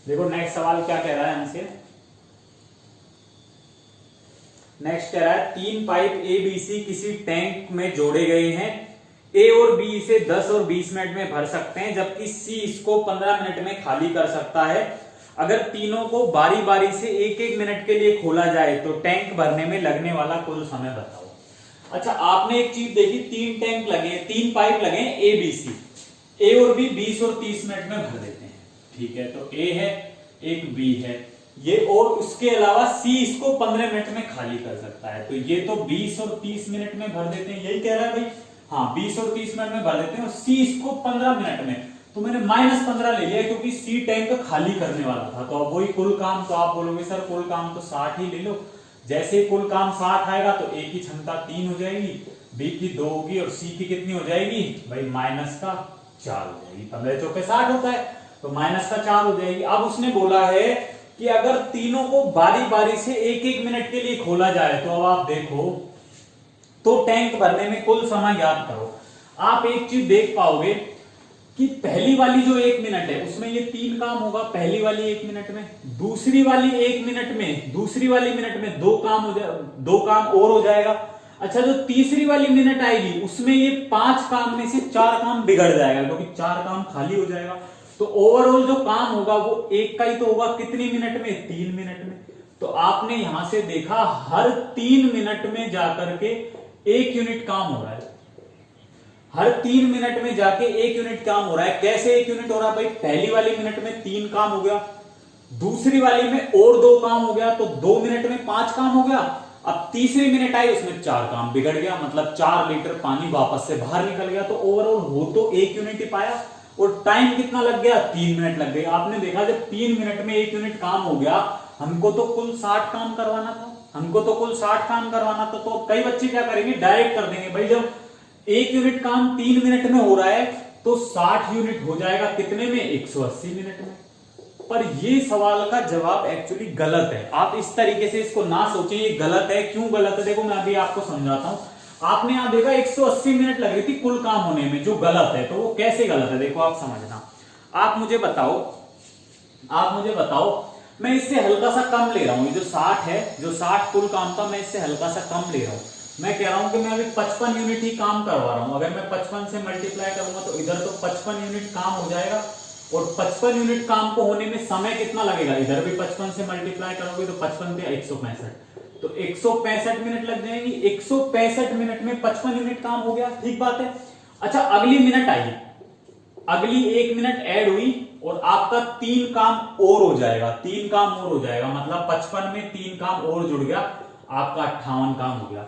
देखो नेक्स्ट सवाल क्या कह रहा है हमसे। नेक्स्ट कह रहा है 3 पाइप ए बी सी किसी टैंक में जोड़े गए हैं। ए और बी इसे 10 और 20 मिनट में भर सकते हैं, जबकि सी इसको 15 मिनट में खाली कर सकता है। अगर तीनों को बारी बारी से 1-1 मिनट के लिए खोला जाए तो टैंक भरने में लगने वाला कुल समय बताओ। अच्छा, आपने एक चीज देखी, 3 टैंक लगे, 3 पाइप लगे ए बी सी, ए और बी 20 और 30 मिनट में भर देते हैं। ठीक है, तो ए है, एक बी है ये, और उसके अलावा सी इसको 15 मिनट में खाली कर सकता है। तो ये तो 20 और 30 मिनट में भर देते हैं, यही कह रहा है भाई। हाँ, 20 और 30 मिनट में भर देते हैं, और सी इसको 15 मिनट में। तो मैंने -15 ले लिया क्योंकि सी टैंक खाली करने वाला था। तो अब वही कुल काम, तो आप बोलोगे सर कुल काम तो 60 ही ले लो। जैसे ही कुल काम 60 आएगा तो ए की क्षमता 3 हो जाएगी, बी की 2 होगी, और सी की कितनी हो जाएगी भाई -4 हो जाएगी। 15 चौके 60 होता है, तो -4 हो जाएगी। अब उसने बोला है कि अगर तीनों को बारी बारी से 1-1 मिनट के लिए खोला जाए, तो अब आप देखो, तो टैंक भरने में कुल समय ज्ञात करो। आप एक चीज देख पाओगे कि पहली वाली जो 1 मिनट है उसमें ये 3 काम होगा, पहली वाली 1 मिनट में, दूसरी वाली 1 मिनट में, दूसरी वाली मिनट में 2 काम हो जाए, 2 काम और हो जाएगा। अच्छा, जो तीसरी वाली मिनट आएगी उसमें ये 5 काम में से 4 काम बिगड़ जाएगा, क्योंकि 4 काम खाली हो जाएगा। तो ओवरऑल जो काम होगा वो एक का ही तो होगा, कितनी मिनट में, 3 मिनट में। तो आपने यहां से देखा हर 3 मिनट में जाकर के 1 यूनिट काम हो रहा है, हर 3 मिनट में जाके 1 यूनिट काम हो रहा है। कैसे 1 यूनिट हो रहा है भाई, पहली वाली मिनट में 3 काम हो गया, दूसरी वाली में और 2 काम हो गया, तो 2 मिनट में 5 काम हो गया। अब तीसरी मिनट आई, उसमें 4 काम बिगड़ गया, मतलब 4 लीटर पानी वापस से बाहर निकल गया। तो ओवरऑल हो तो 1 यूनिट ही पाया, और टाइम कितना लग गया, 3 मिनट लग गए। आपने देखा जब 3 मिनट में 1 यूनिट काम हो गया, हमको तो कुल 60 काम करवाना था, हमको तो कुल 60 काम करवाना था। तो कई बच्चे क्या करेंगे, डायरेक्ट कर देंगे भाई, जब 1 यूनिट काम 3 मिनट में हो रहा है तो 60 यूनिट हो जाएगा कितने में, 180 मिनट में। पर ये सवाल का जवाब एक्चुअली गलत है। आप इस तरीके से इसको ना सोचें, ये गलत है। क्यों गलत है, देखो मैं अभी आपको समझाता हूं। आपने यहां देखा 180 मिनट लग रही थी कुल काम होने में, जो गलत है। तो वो कैसे गलत है, देखो आप समझना। आप मुझे बताओ, मैं इससे हल्का सा कम ले रहा हूं। ये जो 60 है, जो 60 कुल काम था, मैं इससे हल्का सा कम ले रहा हूं। मैं कह रहा हूं कि मैं अभी 55 यूनिट ही काम करवा रहा हूं। अगर मैं 55 से मल्टीप्लाई करूंगा तो इधर तो 55 यूनिट काम हो जाएगा, और 55 यूनिट काम को होने में समय कितना लगेगा, इधर भी 55 से मल्टीप्लाई करोगे तो 55 पे 165, तो 165 मिनट लग जाएंगी। 165 मिनट में 55 यूनिट काम हो गया, ठीक बात है। अच्छा, अगली मिनट आई, अगली 1 मिनट ऐड हुई, और आपका 3 काम और हो जाएगा, 3 काम और हो जाएगा, मतलब 55 में 3 काम और जुड़ गया, आपका 58 काम हो गया।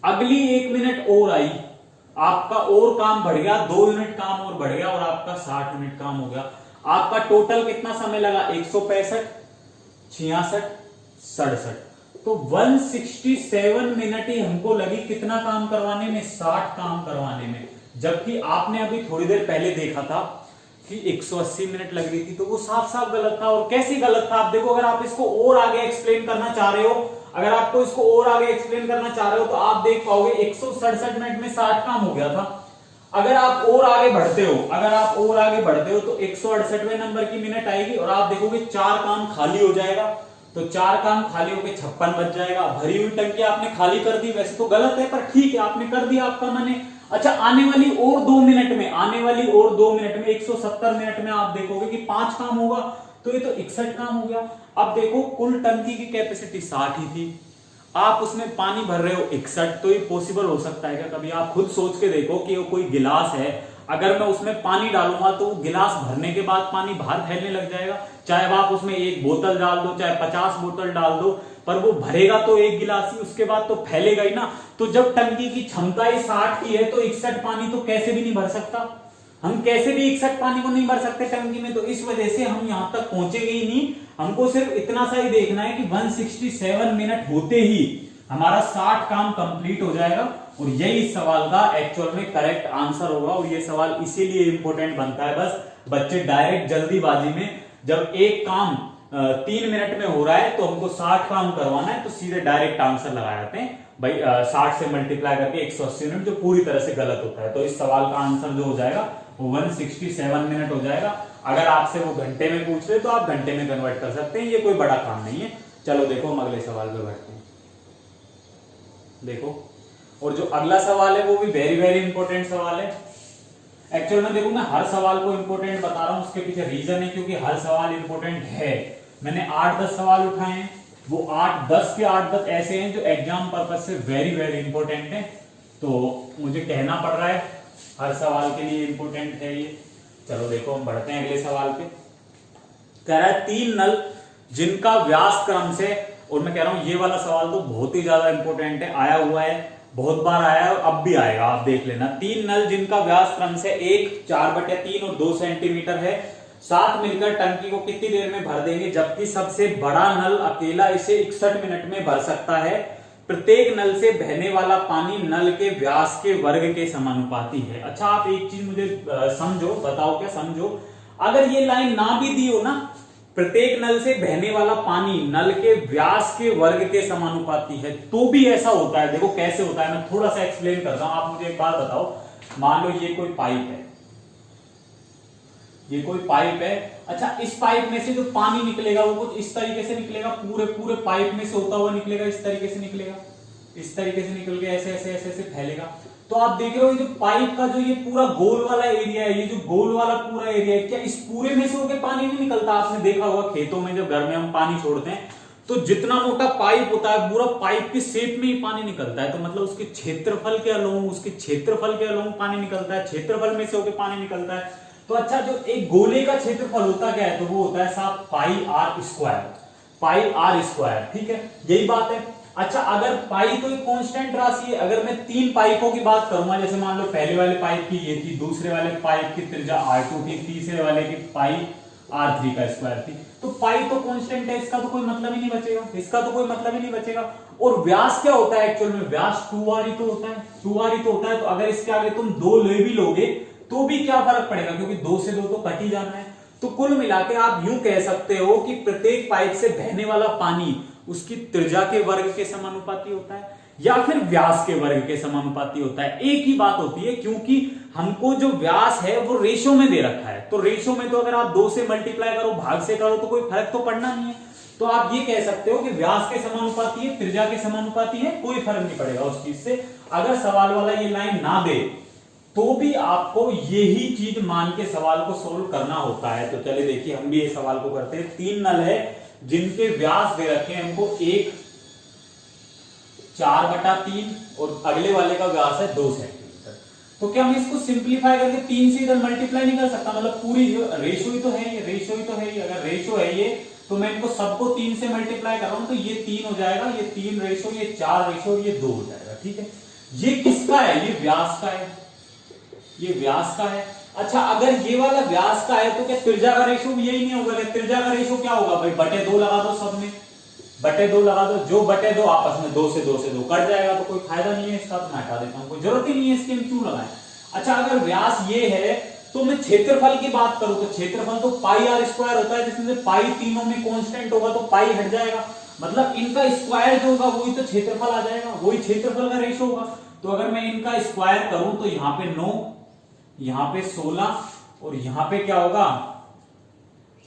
अगली 1 मिनट और आई, आपका और काम बढ़ गया, 2 यूनिट काम और बढ़ गया, और आपका 60 यूनिट काम हो गया। आपका टोटल कितना समय लगा, 165, 66, 67, तो 167 मिनट ही हमको लगी कितना काम करवाने में, 60 काम करवाने में। जबकि आपने अभी थोड़ी देर पहले देखा था कि 180 मिनट लग रही थी, तो वो साफ साफ गलत था। और कैसे गलत था, आप देखो, अगर आप इसको और आगे एक्सप्लेन करना चाह रहे हो, अगर आपको इसको और आगे एक्सप्लेन करना चाह रहे हो, तो आप देख पाओगे 167 मिनट में 60 काम हो गया था। अगर आप और आगे बढ़ते हो, तो 168वें नंबर की मिनट आएगी, और आप देखोगे 4 काम खाली हो जाएगा, तो 4 काम खाली होकर 56 बच जाएगा। भरी हुई टंकी आपने खाली कर दी, वैसे तो गलत है, पर ठीक है, आपने कर दिया, आपका मन है। अच्छा, आने वाली और 2 मिनट में, 170 मिनट में आप देखोगे कि 5 काम होगा, तो ये तो 61 काम हो गया। अब देखो, कुल टंकी की कैपेसिटी 60 ही थी, आप उसमें पानी भर रहे हो 61, तो ये पॉसिबल हो सकता है क्या? कभी आप खुद सोच के देखो कि वो कोई गिलास है, अगर मैं उसमें पानी डालूंगा तो गिलास भरने के बाद पानी बाहर फैलने लग जाएगा। चाहे आप उसमें 1 बोतल डाल दो, चाहे 50 बोतल डाल दो, पर वो भरेगा तो 1 गिलास ही, उसके बाद तो फैलेगा ही ना। तो जब टंकी की क्षमता ही 60 की है, तो 61 पानी तो कैसे भी नहीं भर सकता, हम कैसे भी 61 पानी को नहीं भर सकते टंकी में। तो इस वजह से हम यहां तक पहुंचेंगे ही नहीं। हमको सिर्फ इतना सा ही देखना है कि 167 मिनट होते ही हमारा 60 काम कंप्लीट हो जाएगा, और यही इस सवाल का एक्चुअल में करेक्ट आंसर होगा। और ये सवाल इसीलिए इंपॉर्टेंट बनता है, बस बच्चे डायरेक्ट जल्दीबाजी में, जब एक काम 3 मिनट में हो रहा है तो हमको 60 काम करवाना है, तो सीधे डायरेक्ट आंसर लगा जाते हैं भाई, 60 से मल्टीप्लाई करके 180 मिनट, जो पूरी तरह से गलत होता है। तो इस सवाल का आंसर जो हो जाएगा वो 167 मिनट हो जाएगा। अगर आपसे वो घंटे में पूछ रहे तो आप घंटे में कन्वर्ट कर सकते हैं, ये कोई बड़ा काम नहीं है। चलो देखो हम अगले सवाल पे बढ़ते हैं। देखो, और जो अगला सवाल है वो भी वेरी वेरी इंपॉर्टेंट सवाल है। एक्चुअल में देखो मैं हर सवाल को इंपॉर्टेंट बता रहा हूं, उसके पीछे रीजन है क्योंकि हर सवाल इंपॉर्टेंट है। मैंने 8-10 सवाल उठाए हैं, वो 8-10 के 8-10 ऐसे हैं जो एग्जाम पर्पज से वेरी वेरी इंपॉर्टेंट है, तो मुझे कहना पड़ रहा है हर सवाल के लिए इंपॉर्टेंट है ये। चलो देखो हम बढ़ते हैं अगले सवाल पे। कह रहा है 3 नल जिनका व्यास क्रम से, और मैं कह रहा हूं ये वाला सवाल तो बहुत ही ज्यादा इंपॉर्टेंट है, आया हुआ है, बहुत बार आया है और अब भी आएगा, आप देख लेना। 3 नल जिनका व्यास क्रम से 1, 4/3 और 2 सेंटीमीटर है, साथ मिलकर टंकी को कितनी देर में भर देंगे, जबकि सबसे बड़ा नल अकेला इसे 61 मिनट में भर सकता है। प्रत्येक नल से बहने वाला पानी नल के व्यास के वर्ग के समानुपाती है। अच्छा आप एक चीज मुझे समझो, बताओ क्या समझो, अगर ये लाइन ना भी दी हो ना, प्रत्येक नल से बहने वाला पानी नल के व्यास के वर्ग के समानुपाती है, तो भी ऐसा होता है। देखो कैसे होता है, मैं थोड़ा सा एक्सप्लेन करता हूं। आप मुझे एक बात बताओ, मान लो ये कोई पाइप है, ये कोई पाइप है। अच्छा इस पाइप में से जो पानी निकलेगा वो कुछ इस तरीके से निकलेगा, पूरे पूरे पाइप में से होता हुआ निकलेगा, इस तरीके से निकलेगा, इस तरीके से निकल के ऐसे ऐसे ऐसे ऐसे फैलेगा। तो आप देख रहे हो ये जो पाइप का जो ये पूरा गोल वाला एरिया है, ये जो गोल वाला पूरा एरिया है, क्या इस पूरे में से होकर पानी नहीं निकलता? आपने देखा होगा खेतों में जब घर में हम पानी छोड़ते हैं तो जितना मोटा पाइप होता है पूरा पाइप के शेप में ही पानी निकलता है, तो मतलब उसके क्षेत्रफल के अलोंग, उसके क्षेत्रफल के अलोंग पानी निकलता है, क्षेत्रफल में से होकर पानी निकलता है। तो अच्छा जो एक गोले का क्षेत्रफल होता क्या है, तो वो होता है साहब pi R square, pi R square, ठीक है, यही बात है। अच्छा अगर पाई तो एक कांस्टेंट राशि है, अगर मैं 3 पाइपों की बात करूंगा, जैसे मान लो पहले वाले पाइप की ये थी, दूसरे वाले पाइप की त्रिज्या r2 थी, तीसरे वाले की पाई r3 का स्क्वायर थी, तो पाई तो कांस्टेंट है, इसका तो कोई मतलब ही नहीं बचेगा, इसका तो कोई मतलब ही नहीं बचेगा। और व्यास क्या होता है एक्चुअल में, व्यास 2r ही तो होता है, 2r ही तो होता है। तो अगर इसके आगे तुम 2 ले भी लोगे तो भी क्या फर्क पड़ेगा, क्योंकि 2 से 2 तो कट ही जाना है। तो कुल मिला के आप यूं कह सकते हो कि प्रत्येक पाइप से बहने वाला पानी उसकी त्रिज्या के वर्ग के समानुपाती होता है या फिर व्यास के वर्ग के समानुपाती होता है, एक ही बात होती है, क्योंकि हमको जो व्यास है वो रेशो में दे रखा है। तो रेशो में तो अगर आप 2 से मल्टीप्लाई करो, भाग से करो, तो कोई फर्क तो पड़ना नहीं है। तो आप ये कह सकते हो कि व्यास के समानुपाती है, त्रिज्या के समानुपाती है, कोई फर्क नहीं पड़ेगा उस चीज से। अगर सवाल वाला ये लाइन ना दे तो भी आपको यही चीज मान के सवाल को सोल्व करना होता है। तो चलिए देखिए हम भी ये सवाल को करते हैं। 3 नल है जिनके व्यास दे रखे हैं हमको 1, 4/3 और अगले वाले का व्यास है 2 सेंटीमीटर। तो क्या हम इसको सिंप्लीफाई करके 3 से इधर मल्टीप्लाई नहीं कर सकता? मतलब पूरी रेशो ही तो है ये, रेशो ही तो है ये। अगर रेशो है ये तो मैं इनको सबको 3 से मल्टीप्लाई कर रहा हूं, तो ये 3 हो जाएगा, ये 3 रेशो, ये 4 रेशो और ये 2 हो जाएगा, ठीक है। ये किसका है? ये व्यास का है, ये व्यास का है। अच्छा अगर ये वाला व्यास का है तो क्या त्रिज्या का रेशो भी यही नहीं होगा? त्रिज्या का रेशो क्या होगा भाई? बटे 2 लगा दो, सब में बटे 2 लगा दो, जो बटे 2 आपस में 2 से 2 कट जाएगा, तो कोई फायदा नहीं है इसका, तो मैं हटा देता हूं, कोई जरूरत ही नहीं है इसकी, हम क्यों लगाएं। अच्छा अगर व्यास ये है तो मैं क्षेत्रफल की बात करूं तो क्षेत्रफल तो पाई आर स्क्वायर होता है, जिसमें से पाई तीनों में कांस्टेंट होगा तो पाई हट जाएगा, मतलब इनका स्क्वायर जो होगा वही तो क्षेत्रफल आ जाएगा, वही क्षेत्रफल का रेशो होगा। तो अगर मैं इनका स्क्वायर करूं तो यहाँ पे 9, यहां पे 16 और यहां पे क्या होगा,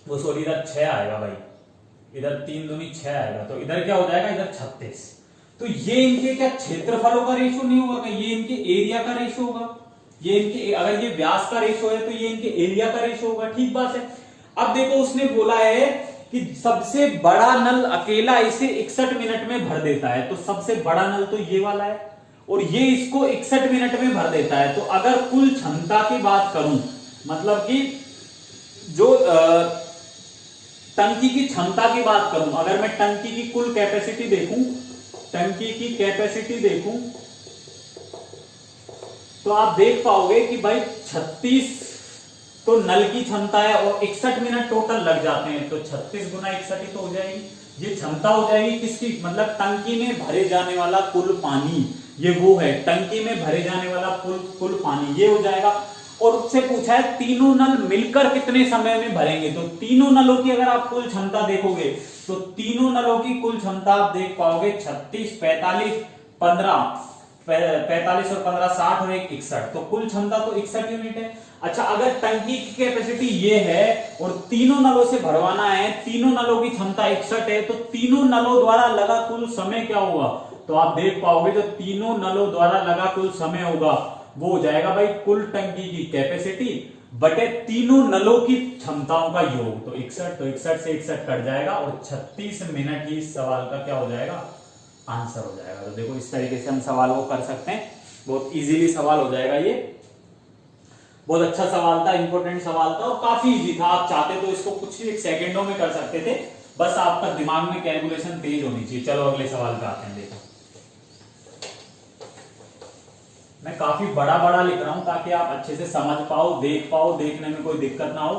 वो सॉरी इधर 6 आएगा भाई, इधर 3 दूनी 6 आएगा, तो इधर क्या हो जाएगा, इधर 36। तो ये इनके क्या क्षेत्रफलों का रेशो नहीं होगा, ये इनके एरिया का रेशो होगा, ये इनके, अगर ये व्यास का रेशो है तो ये इनके एरिया का रेशो होगा, ठीक बात है। अब देखो उसने बोला है कि सबसे बड़ा नल अकेला इसे 61 मिनट में भर देता है, तो सबसे बड़ा नल तो ये वाला है और ये इसको 61 मिनट में भर देता है। तो अगर कुल क्षमता की बात करूं, मतलब कि जो टंकी की क्षमता की बात करूं, अगर मैं टंकी की कुल कैपेसिटी देखूं, टंकी की कैपेसिटी देखूं, तो आप देख पाओगे कि भाई 36 तो नल की क्षमता है और 61 मिनट टोटल लग जाते हैं, तो 36 गुना 61 ही तो हो जाएगी। ये क्षमता हो जाएगी किसकी, मतलब टंकी में भरे जाने वाला कुल पानी, ये वो है टंकी में भरे जाने वाला कुल पानी, ये हो जाएगा। और उससे पूछा है तीनों नल मिलकर कितने समय में भरेंगे, तो तीनों नलों की अगर आप कुल क्षमता देखोगे तो तीनों नलों की कुल क्षमता आप देख पाओगे 36, 45, 15, 45 और 15 60 और एक 61, तो कुल क्षमता तो 61 यूनिट है। अच्छा, अगर टंकी की कैपेसिटी ये है और तीनों नलों से भरवाना है, तीनों नलों की क्षमता 61 है, तो तीनों नलों द्वारा लगा कुल समय क्या होगा, तो आप देख पाओगे जो तीनों नलों द्वारा लगा कुल समय होगा वो हो जाएगा भाई कुल टंकी की कैपेसिटी बटे तीनों नलों की क्षमताओं का योग। तो 61, तो 61 से 61 कट जाएगा और 36 मिनट ही इस सवाल का क्या हो जाएगा, आंसर हो जाएगा। तो देखो इस तरीके से हम सवाल को कर सकते हैं, बहुत इजीली सवाल हो जाएगा। ये बहुत अच्छा सवाल था, इंपॉर्टेंट सवाल था और काफी इजी था। आप चाहते तो इसको कुछ ही सेकंडों में कर सकते थे, बस आपका दिमाग में कैलकुलेशन तेज होनी चाहिए। चलो अगले सवाल पे आते हैं। देखो मैं काफी बड़ा बड़ा लिख रहा हूं ताकि आप अच्छे से समझ पाओ, देख पाओ, देखने में कोई दिक्कत ना हो,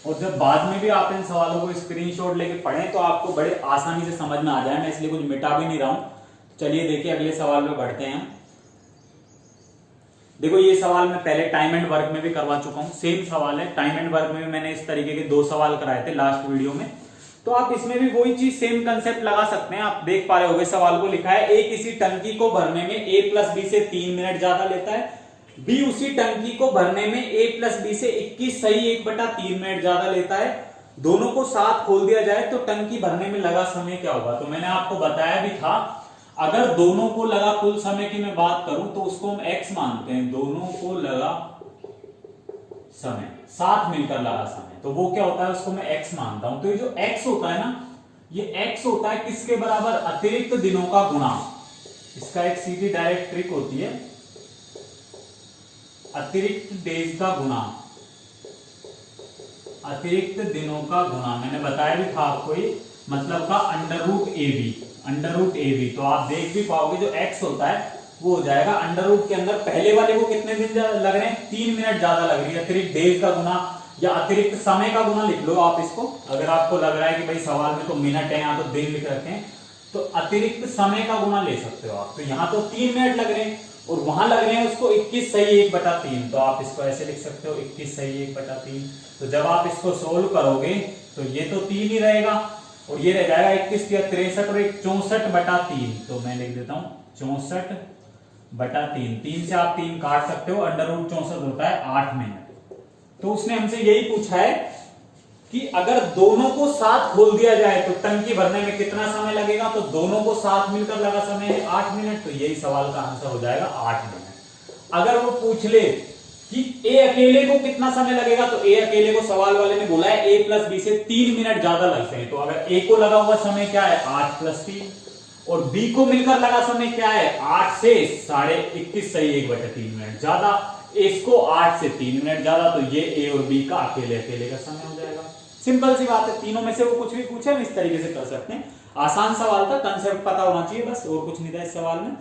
और जब बाद में भी आप इन सवालों को स्क्रीनशॉट लेके पढ़ें तो आपको बड़े आसानी से समझ में आ जाए। मैं इसलिए कुछ मिटा भी नहीं रहा हूं। चलिए देखिए अगले सवाल पे बढ़ते हैं। देखो ये सवाल मैं पहले टाइम एंड वर्क में भी करवा चुका हूं, सेम सवाल है। टाइम एंड वर्क में भी मैंने इस तरीके के 2 सवाल कराए थे लास्ट वीडियो में, तो आप इसमें भी वही चीज सेम कंसेप्ट लगा सकते हैं। आप देख पा रहे होंगे सवाल को लिखा है, ए किसी टंकी को भरने में a प्लस बी से 3 मिनट ज्यादा लेता है, बी उसी टंकी को भरने में a प्लस बी से 21 सही 1/3 मिनट ज्यादा लेता है। दोनों को साथ खोल दिया जाए तो टंकी भरने में लगा समय क्या होगा। तो मैंने आपको बताया भी था, अगर दोनों को लगा कुल समय की मैं बात करूं तो उसको हम x मानते हैं। दोनों को लगा समय, साथ मिलकर लगा समय, तो वो क्या होता है, उसको मैं x मानता हूं। तो ये जो x होता है ना, ये x होता है किसके बराबर, अतिरिक्त दिनों का गुणा। इसका एक सीधी डायरेक्ट ट्रिक होती है, अतिरिक्त डेज का गुणा, अतिरिक्त दिनों का गुणा। मैंने बताया भी था आपको, ये मतलब का अंडर रूट ए बी। तो आप देख भी पाओगे जो x होता है वो हो जाएगा अंडर रूट के अंदर, पहले वाले को कितने दिन लग रहे हैं, 3 मिनट ज्यादा लग रही है। अतिरिक्त डेज का गुणा या अतिरिक्त समय का गुणा लिख लो आप इसको, अगर आपको लग रहा है कि भाई सवाल में तो मिनट है, यहाँ तो दिन लिख रखे हैं, तो अतिरिक्त समय का गुणा ले सकते हो आप। तो यहाँ तो 3 मिनट लग रहे हैं और वहां लग रहे हैं उसको 21 सही 1/3, तो आप इसको ऐसे लिख सकते हो 21 सही 1/3। तो जब आप इसको सोल्व करोगे तो ये तो 3 ही रहेगा और ये रह जाएगा 21 या 63 और 64/3। तो मैं लिख देता हूं 64/3। 3 से आप 3 काट सकते हो, अंडर रूट 64 होता है 8 मिनट। तो उसने हमसे यही पूछा है कि अगर दोनों को साथ खोल दिया जाए तो टंकी भरने में कितना समय लगेगा, तो दोनों को साथ मिलकर लगा समय है 8 मिनट, तो यही सवाल का आंसर हो जाएगा 8 मिनट। अगर वो पूछ ले कि ए अकेले को कितना समय लगेगा, तो ए अकेले को सवाल वाले ने बोला है a प्लस बी से 3 मिनट ज्यादा लगते हैं। तो अगर ए को लगा हुआ समय क्या है 8 + 3 और बी को मिलकर लगा समय क्या है 8 से 21.5 सही 1/3 मिनट ज्यादा, इसको 8 से 3 मिनट ज्यादा, तो ये ए और बी का अकेले का समय हो जाएगा। सिंपल सी बात है, तीनों में से वो कुछ भी पूछे हम इस तरीके से कर सकते हैं। आसान सवाल था, कंसेप्ट पता होना चाहिए बस, और कुछ नहीं था इस सवाल में।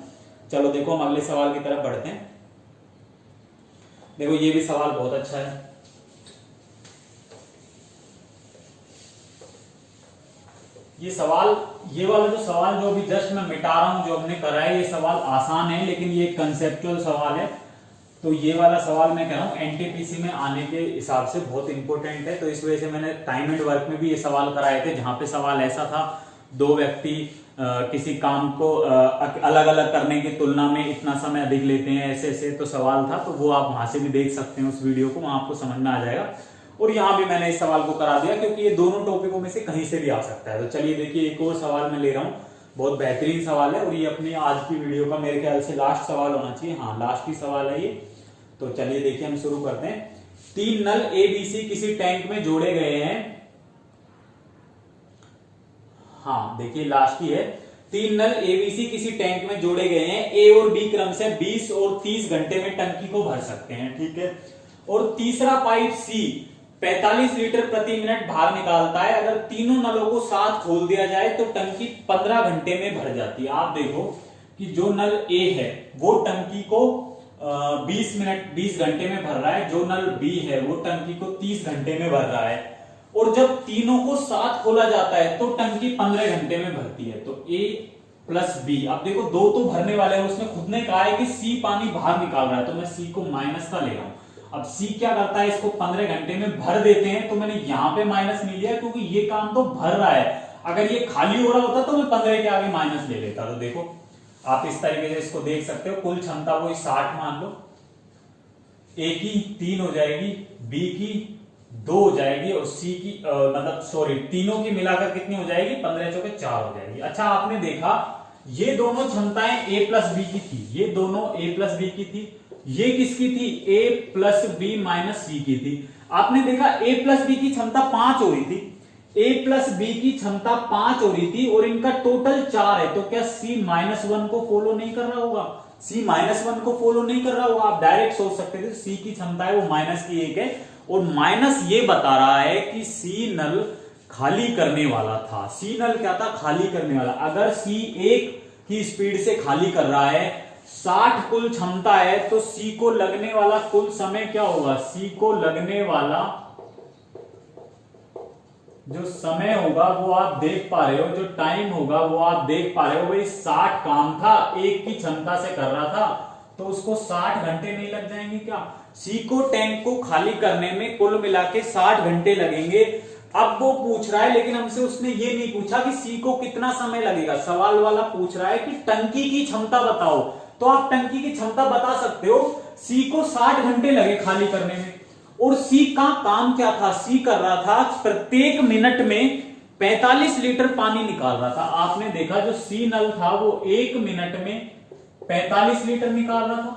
चलो देखो हम अगले सवाल की तरफ बढ़ते हैं। देखो ये भी सवाल बहुत अच्छा है। ये सवाल, ये वाला जो सवाल जो अभी जस्ट मैं मिटा रहा हूं, जो हमने करा है, ये सवाल आसान है लेकिन ये कंसेप्चुअल सवाल है। तो ये वाला सवाल मैं कह रहा हूं एनटीपीसी में आने के हिसाब से बहुत इंपॉर्टेंट है। तो इस वजह से मैंने टाइम एंड वर्क में भी ये सवाल कराए थे, जहां पे सवाल ऐसा था, 2 व्यक्ति किसी काम को अलग अलग करने की तुलना में इतना समय अधिक लेते हैं, ऐसे ऐसे तो सवाल था। तो वो आप वहां से भी देख सकते हैं उस वीडियो को, वहां आपको समझ में आ जाएगा। और यहाँ भी मैंने इस सवाल को करा दिया क्योंकि ये दोनों टॉपिकों में से कहीं से भी आ सकता है। तो चलिए देखिए एक और सवाल मैं ले रहा हूँ, बहुत बेहतरीन सवाल है और ये अपनी आज की वीडियो का मेरे ख्याल से लास्ट सवाल होना चाहिए। हाँ लास्ट ही सवाल है ये। तो चलिए देखिए हम शुरू करते हैं। 3 नल एबीसी किसी टैंक में जोड़े गए हैं। हाँ देखिए लास्ट ही है। 3 नल एबीसी किसी टैंक में जोड़े गए हैं। ए और बी क्रम से 20 और 30 घंटे में टंकी को भर सकते हैं, ठीक है। और तीसरा पाइप सी 45 लीटर प्रति मिनट बाहर निकालता है। अगर तीनों नलों को साथ खोल दिया जाए तो टंकी 15 घंटे में भर जाती है। आप देखो कि जो नल ए है वो टंकी को 20 घंटे में भर रहा है, जो नल बी है वो टंकी को 30 घंटे में भर रहा है। और जब तीनों को साथ खोला जाता है तो टंकी 15 घंटे में भरती है। तो ए प्लस बी, अब देखो 2 तो भरने वाले हैं, उसने खुद ने कहा है कि सी पानी बाहर निकाल रहा है, तो मैं सी को माइनस का ले रहा हूं। अब सी क्या करता है, इसको 15 घंटे में भर देते हैं, तो मैंने यहां पे माइनस नहीं लिया क्योंकि ये काम तो भर रहा है। अगर ये खाली हो रहा होता तो मैं 15 के आगे माइनस ले लेता। तो देखो आप इस तरीके से इसको देख सकते हो, कुल क्षमता वो 60 मान लो, ए की 3 हो जाएगी, बी की 2 हो जाएगी और सी की मतलब सॉरी तीनों की मिलाकर कितनी हो जाएगी, 15 चौके 4 हो जाएगी। अच्छा आपने देखा ये दोनों क्षमताएं ए प्लस बी की थी, ये दोनों ए प्लस बी की थी, ये किसकी थी, ए प्लस बी माइनस सी की थी। आपने देखा ए प्लस बी की क्षमता 5 हो रही थी, ए प्लस बी की क्षमता 5 हो रही थी और इनका टोटल 4 है। तो क्या सी माइनस 1 को फॉलो नहीं कर रहा होगा, सी माइनस 1 को फॉलो नहीं कर रहा होगा। आप डायरेक्ट सोच सकते थे सी की क्षमता है वो माइनस की 1 है और माइनस ये बता रहा है कि सी नल खाली करने वाला था। सी नल क्या था, खाली करने वाला। अगर सी 1 की स्पीड से खाली कर रहा है, 60 कुल क्षमता है, तो सी को लगने वाला कुल समय क्या होगा, सी को लगने वाला जो समय होगा वो आप देख पा रहे हो, जो टाइम होगा वो आप देख पा रहे हो। भाई 60 काम था, 1 की क्षमता से कर रहा था, तो उसको 60 घंटे नहीं लग जाएंगे क्या। सी को टैंक को खाली करने में कुल मिला के 60 घंटे लगेंगे। अब वो पूछ रहा है, लेकिन हमसे उसने ये नहीं पूछा कि सी को कितना समय लगेगा। सवाल वाला पूछ रहा है कि टंकी की क्षमता बताओ, तो आप टंकी की क्षमता बता सकते हो। सी को 60 घंटे लगे खाली करने में और सी का काम क्या था, सी कर रहा था प्रत्येक मिनट में 45 लीटर पानी निकाल रहा था। आपने देखा जो सी नल था वो 1 मिनट में 45 लीटर निकाल रहा था।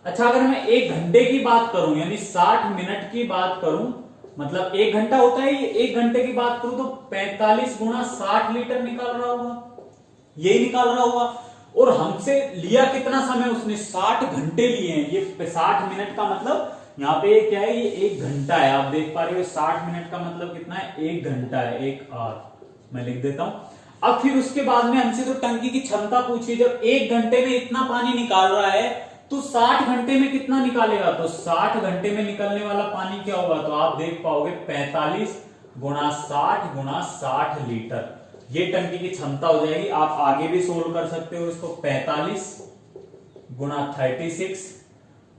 अच्छा अगर मैं 1 घंटे की बात करूं, यानी 60 मिनट की बात करूं, मतलब 1 घंटा होता है, ये 1 घंटे की बात करूं तो 45 गुणा 60 लीटर निकाल रहा होगा, यही निकाल रहा होगा। और हमसे लिया कितना समय उसने, 60 घंटे लिए हैं। ये 60 मिनट का मतलब यहाँ पे क्या है, ये 1 घंटा है। आप देख पा रहे हो 60 मिनट का मतलब कितना है, 1 घंटा है, 1 आवर। मैं लिख देता हूं। अब फिर उसके बाद में हमसे तो टंकी की क्षमता पूछी, जब 1 घंटे में इतना पानी निकाल रहा है तो 60 घंटे में कितना निकालेगा, तो 60 घंटे में निकलने वाला पानी क्या होगा, तो आप देख पाओगे 45 गुणा 60 गुणा 60 लीटर, ये टंकी की क्षमता हो जाएगी। आप आगे भी सोल्व कर सकते हो इसको, 45 गुणा 36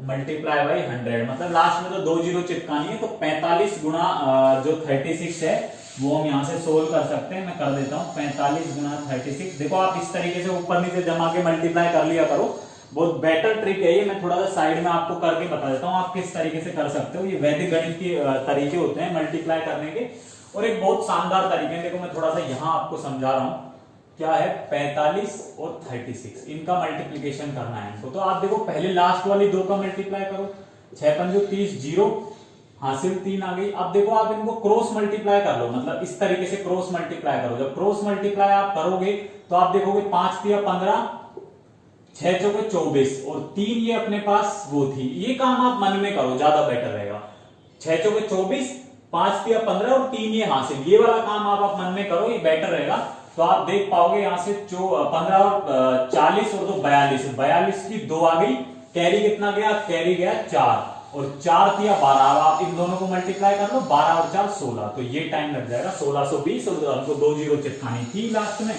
मल्टीप्लाई बाई 100, मतलब लास्ट में तो 2 जीरो चिपकानी है, तो 45 गुणा जो 36 है वो हम यहां से सोल्व कर सकते हैं। मैं कर देता हूं 45 गुणा 36। देखो आप इस तरीके से ऊपर नीचे जमा के मल्टीप्लाई कर लिया करो, बहुत बेटर ट्रिक है ये। मैं थोड़ा सा साइड में आपको करके बता देता हूं आप किस तरीके से कर सकते हो। ये वैदिक गणित के तरीके होते हैं मल्टीप्लाई करने के, और एक बहुत शानदार तरीके हैं। देखो मैं थोड़ा सा यहां आपको समझा रहा हूं क्या है, 45 और 36 इनका मल्टीप्लीकेशन करना है इनको। तो आप देखो पहले लास्ट वाली 2 का मल्टीप्लाई करो, 6 पंजो 30, 0 हासिल 3 आ गई। अब देखो आप इनको क्रॉस मल्टीप्लाई कर लो, मतलब इस तरीके से क्रॉस मल्टीप्लाई करो। जब क्रॉस मल्टीप्लाई आप करोगे तो आप देखोगे 5 तिया 15, 6 चौके 24 और 3 ये अपने पास वो थी। ये काम आप मन में करो, ज्यादा बेटर रहेगा। 6 चौके 24, 5 तिया 15 और 3 ये हासिल, ये वाला काम आप मन में करो, ये बेटर रहेगा। तो आप देख पाओगे यहां से 15 और 40 और 2 42, 42 की 2 आ गई, कैरी कितना गया, कैरी गया 4 और 4 तिया 12। आप इन दोनों को मल्टीप्लाई कर लो, 12 और 4 16, तो ये टाइम लग जाएगा 1620 और हमको 2 जीरो चिपकानी थी लास्ट में,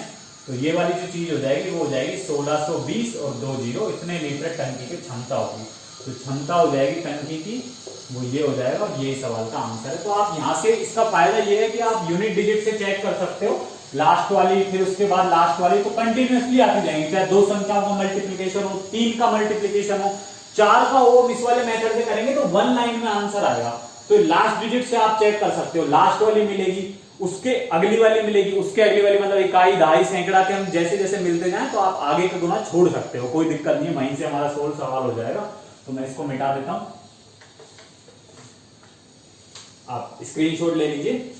तो ये वाली जो चीज हो जाएगी वो हो जाएगी 1620 और 2 जीरो, इतने लीटर टंकी की क्षमता होगी। तो क्षमता हो जाएगी टंकी की वो ये हो जाएगा, और ये सवाल का आंसर है। तो आप यहां से इसका फायदा ये है कि आप यूनिट डिजिट से चेक कर सकते हो, लास्ट वाली फिर उसके बाद लास्ट वाली, तो कंटिन्यूअसली आती जाएंगे। चाहे 2 संख्याओं का मल्टीप्लीकेशन हो, 3 का मल्टीप्लीकेशन हो, 4 का हो, इस वाले मेथड से करेंगे तो 1 लाइन में आंसर आएगा। तो लास्ट डिजिट से आप चेक कर सकते हो, लास्ट वाली मिलेगी, उसके अगली वाली मिलेगी, उसके अगली वाली, मतलब इकाई दहाई सैकड़ा के हम जैसे जैसे मिलते जाएं तो आप आगे का गुना छोड़ सकते हो, कोई दिक्कत नहीं है, वहीं से हमारा सोल्व सवाल हो जाएगा। तो मैं इसको मिटा देता हूं, आप स्क्रीनशॉट ले लीजिए।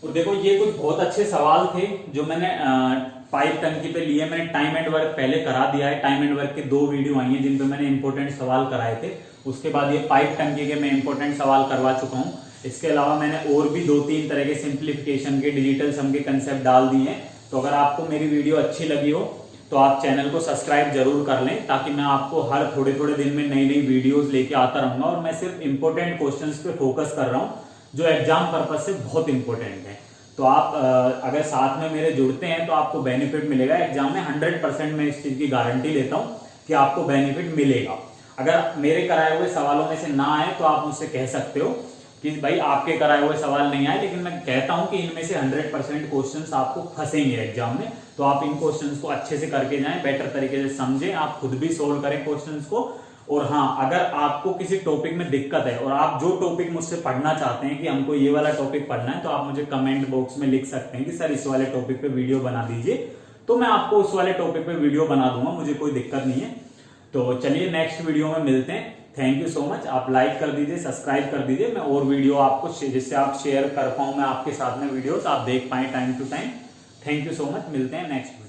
और देखो ये कुछ बहुत अच्छे सवाल थे जो मैंने पाइप टंकी पे लिए। मैंने टाइम एंड वर्क पहले करा दिया है, टाइम एंड वर्क के 2 वीडियो आई हैं जिन पे मैंने इंपॉर्टेंट सवाल कराए थे। उसके बाद ये पाइप टंकी के मैं इंपॉर्टेंट सवाल करवा चुका हूं। इसके अलावा मैंने और भी 2-3 तरह के सिंप्लीफिकेशन के, डिजिटल सम के कंसेप्ट डाल दिए हैं। तो अगर आपको मेरी वीडियो अच्छी लगी हो तो आप चैनल को सब्सक्राइब जरूर कर लें, ताकि मैं आपको हर थोड़े थोड़े दिन में नई नई वीडियोस लेके आता रहूंगा। और मैं सिर्फ इंपॉर्टेंट क्वेश्चंस पे फोकस कर रहा हूं जो एग्जाम पर्पज से बहुत इंपॉर्टेंट है। तो आप अगर साथ में मेरे जुड़ते हैं तो आपको बेनिफिट मिलेगा एग्जाम में। 100% मैं इस चीज की गारंटी लेता हूं कि आपको बेनिफिट मिलेगा। अगर मेरे कराए हुए सवालों में से ना आए तो आप मुझसे कह सकते हो। कि भाई आपके कराए हुए सवाल नहीं आए, लेकिन मैं कहता हूं कि इनमें से 100% क्वेश्चंस आपको फंसेंगे एग्जाम में। तो आप इन क्वेश्चंस को अच्छे से करके जाएं, बेटर तरीके से समझें, आप खुद भी सोल्व करें क्वेश्चंस को। और हाँ, अगर आपको किसी टॉपिक में दिक्कत है और आप जो टॉपिक मुझसे पढ़ना चाहते हैं कि हमको ये वाला टॉपिक पढ़ना है, तो आप मुझे कमेंट बॉक्स में लिख सकते हैं कि सर इस वाले टॉपिक पे वीडियो बना दीजिए, तो मैं आपको उस वाले टॉपिक पे वीडियो बना दूंगा, मुझे कोई दिक्कत नहीं है। तो चलिए नेक्स्ट वीडियो में मिलते हैं। Thank you so much. आप लाइक कर दीजिए, सब्सक्राइब कर दीजिए, मैं और वीडियो आपको जिससे आप शेयर कर पाऊं मैं आपके साथ में वीडियोस आप देख पाए time to time. Thank you so much, मिलते हैं नेक्स्ट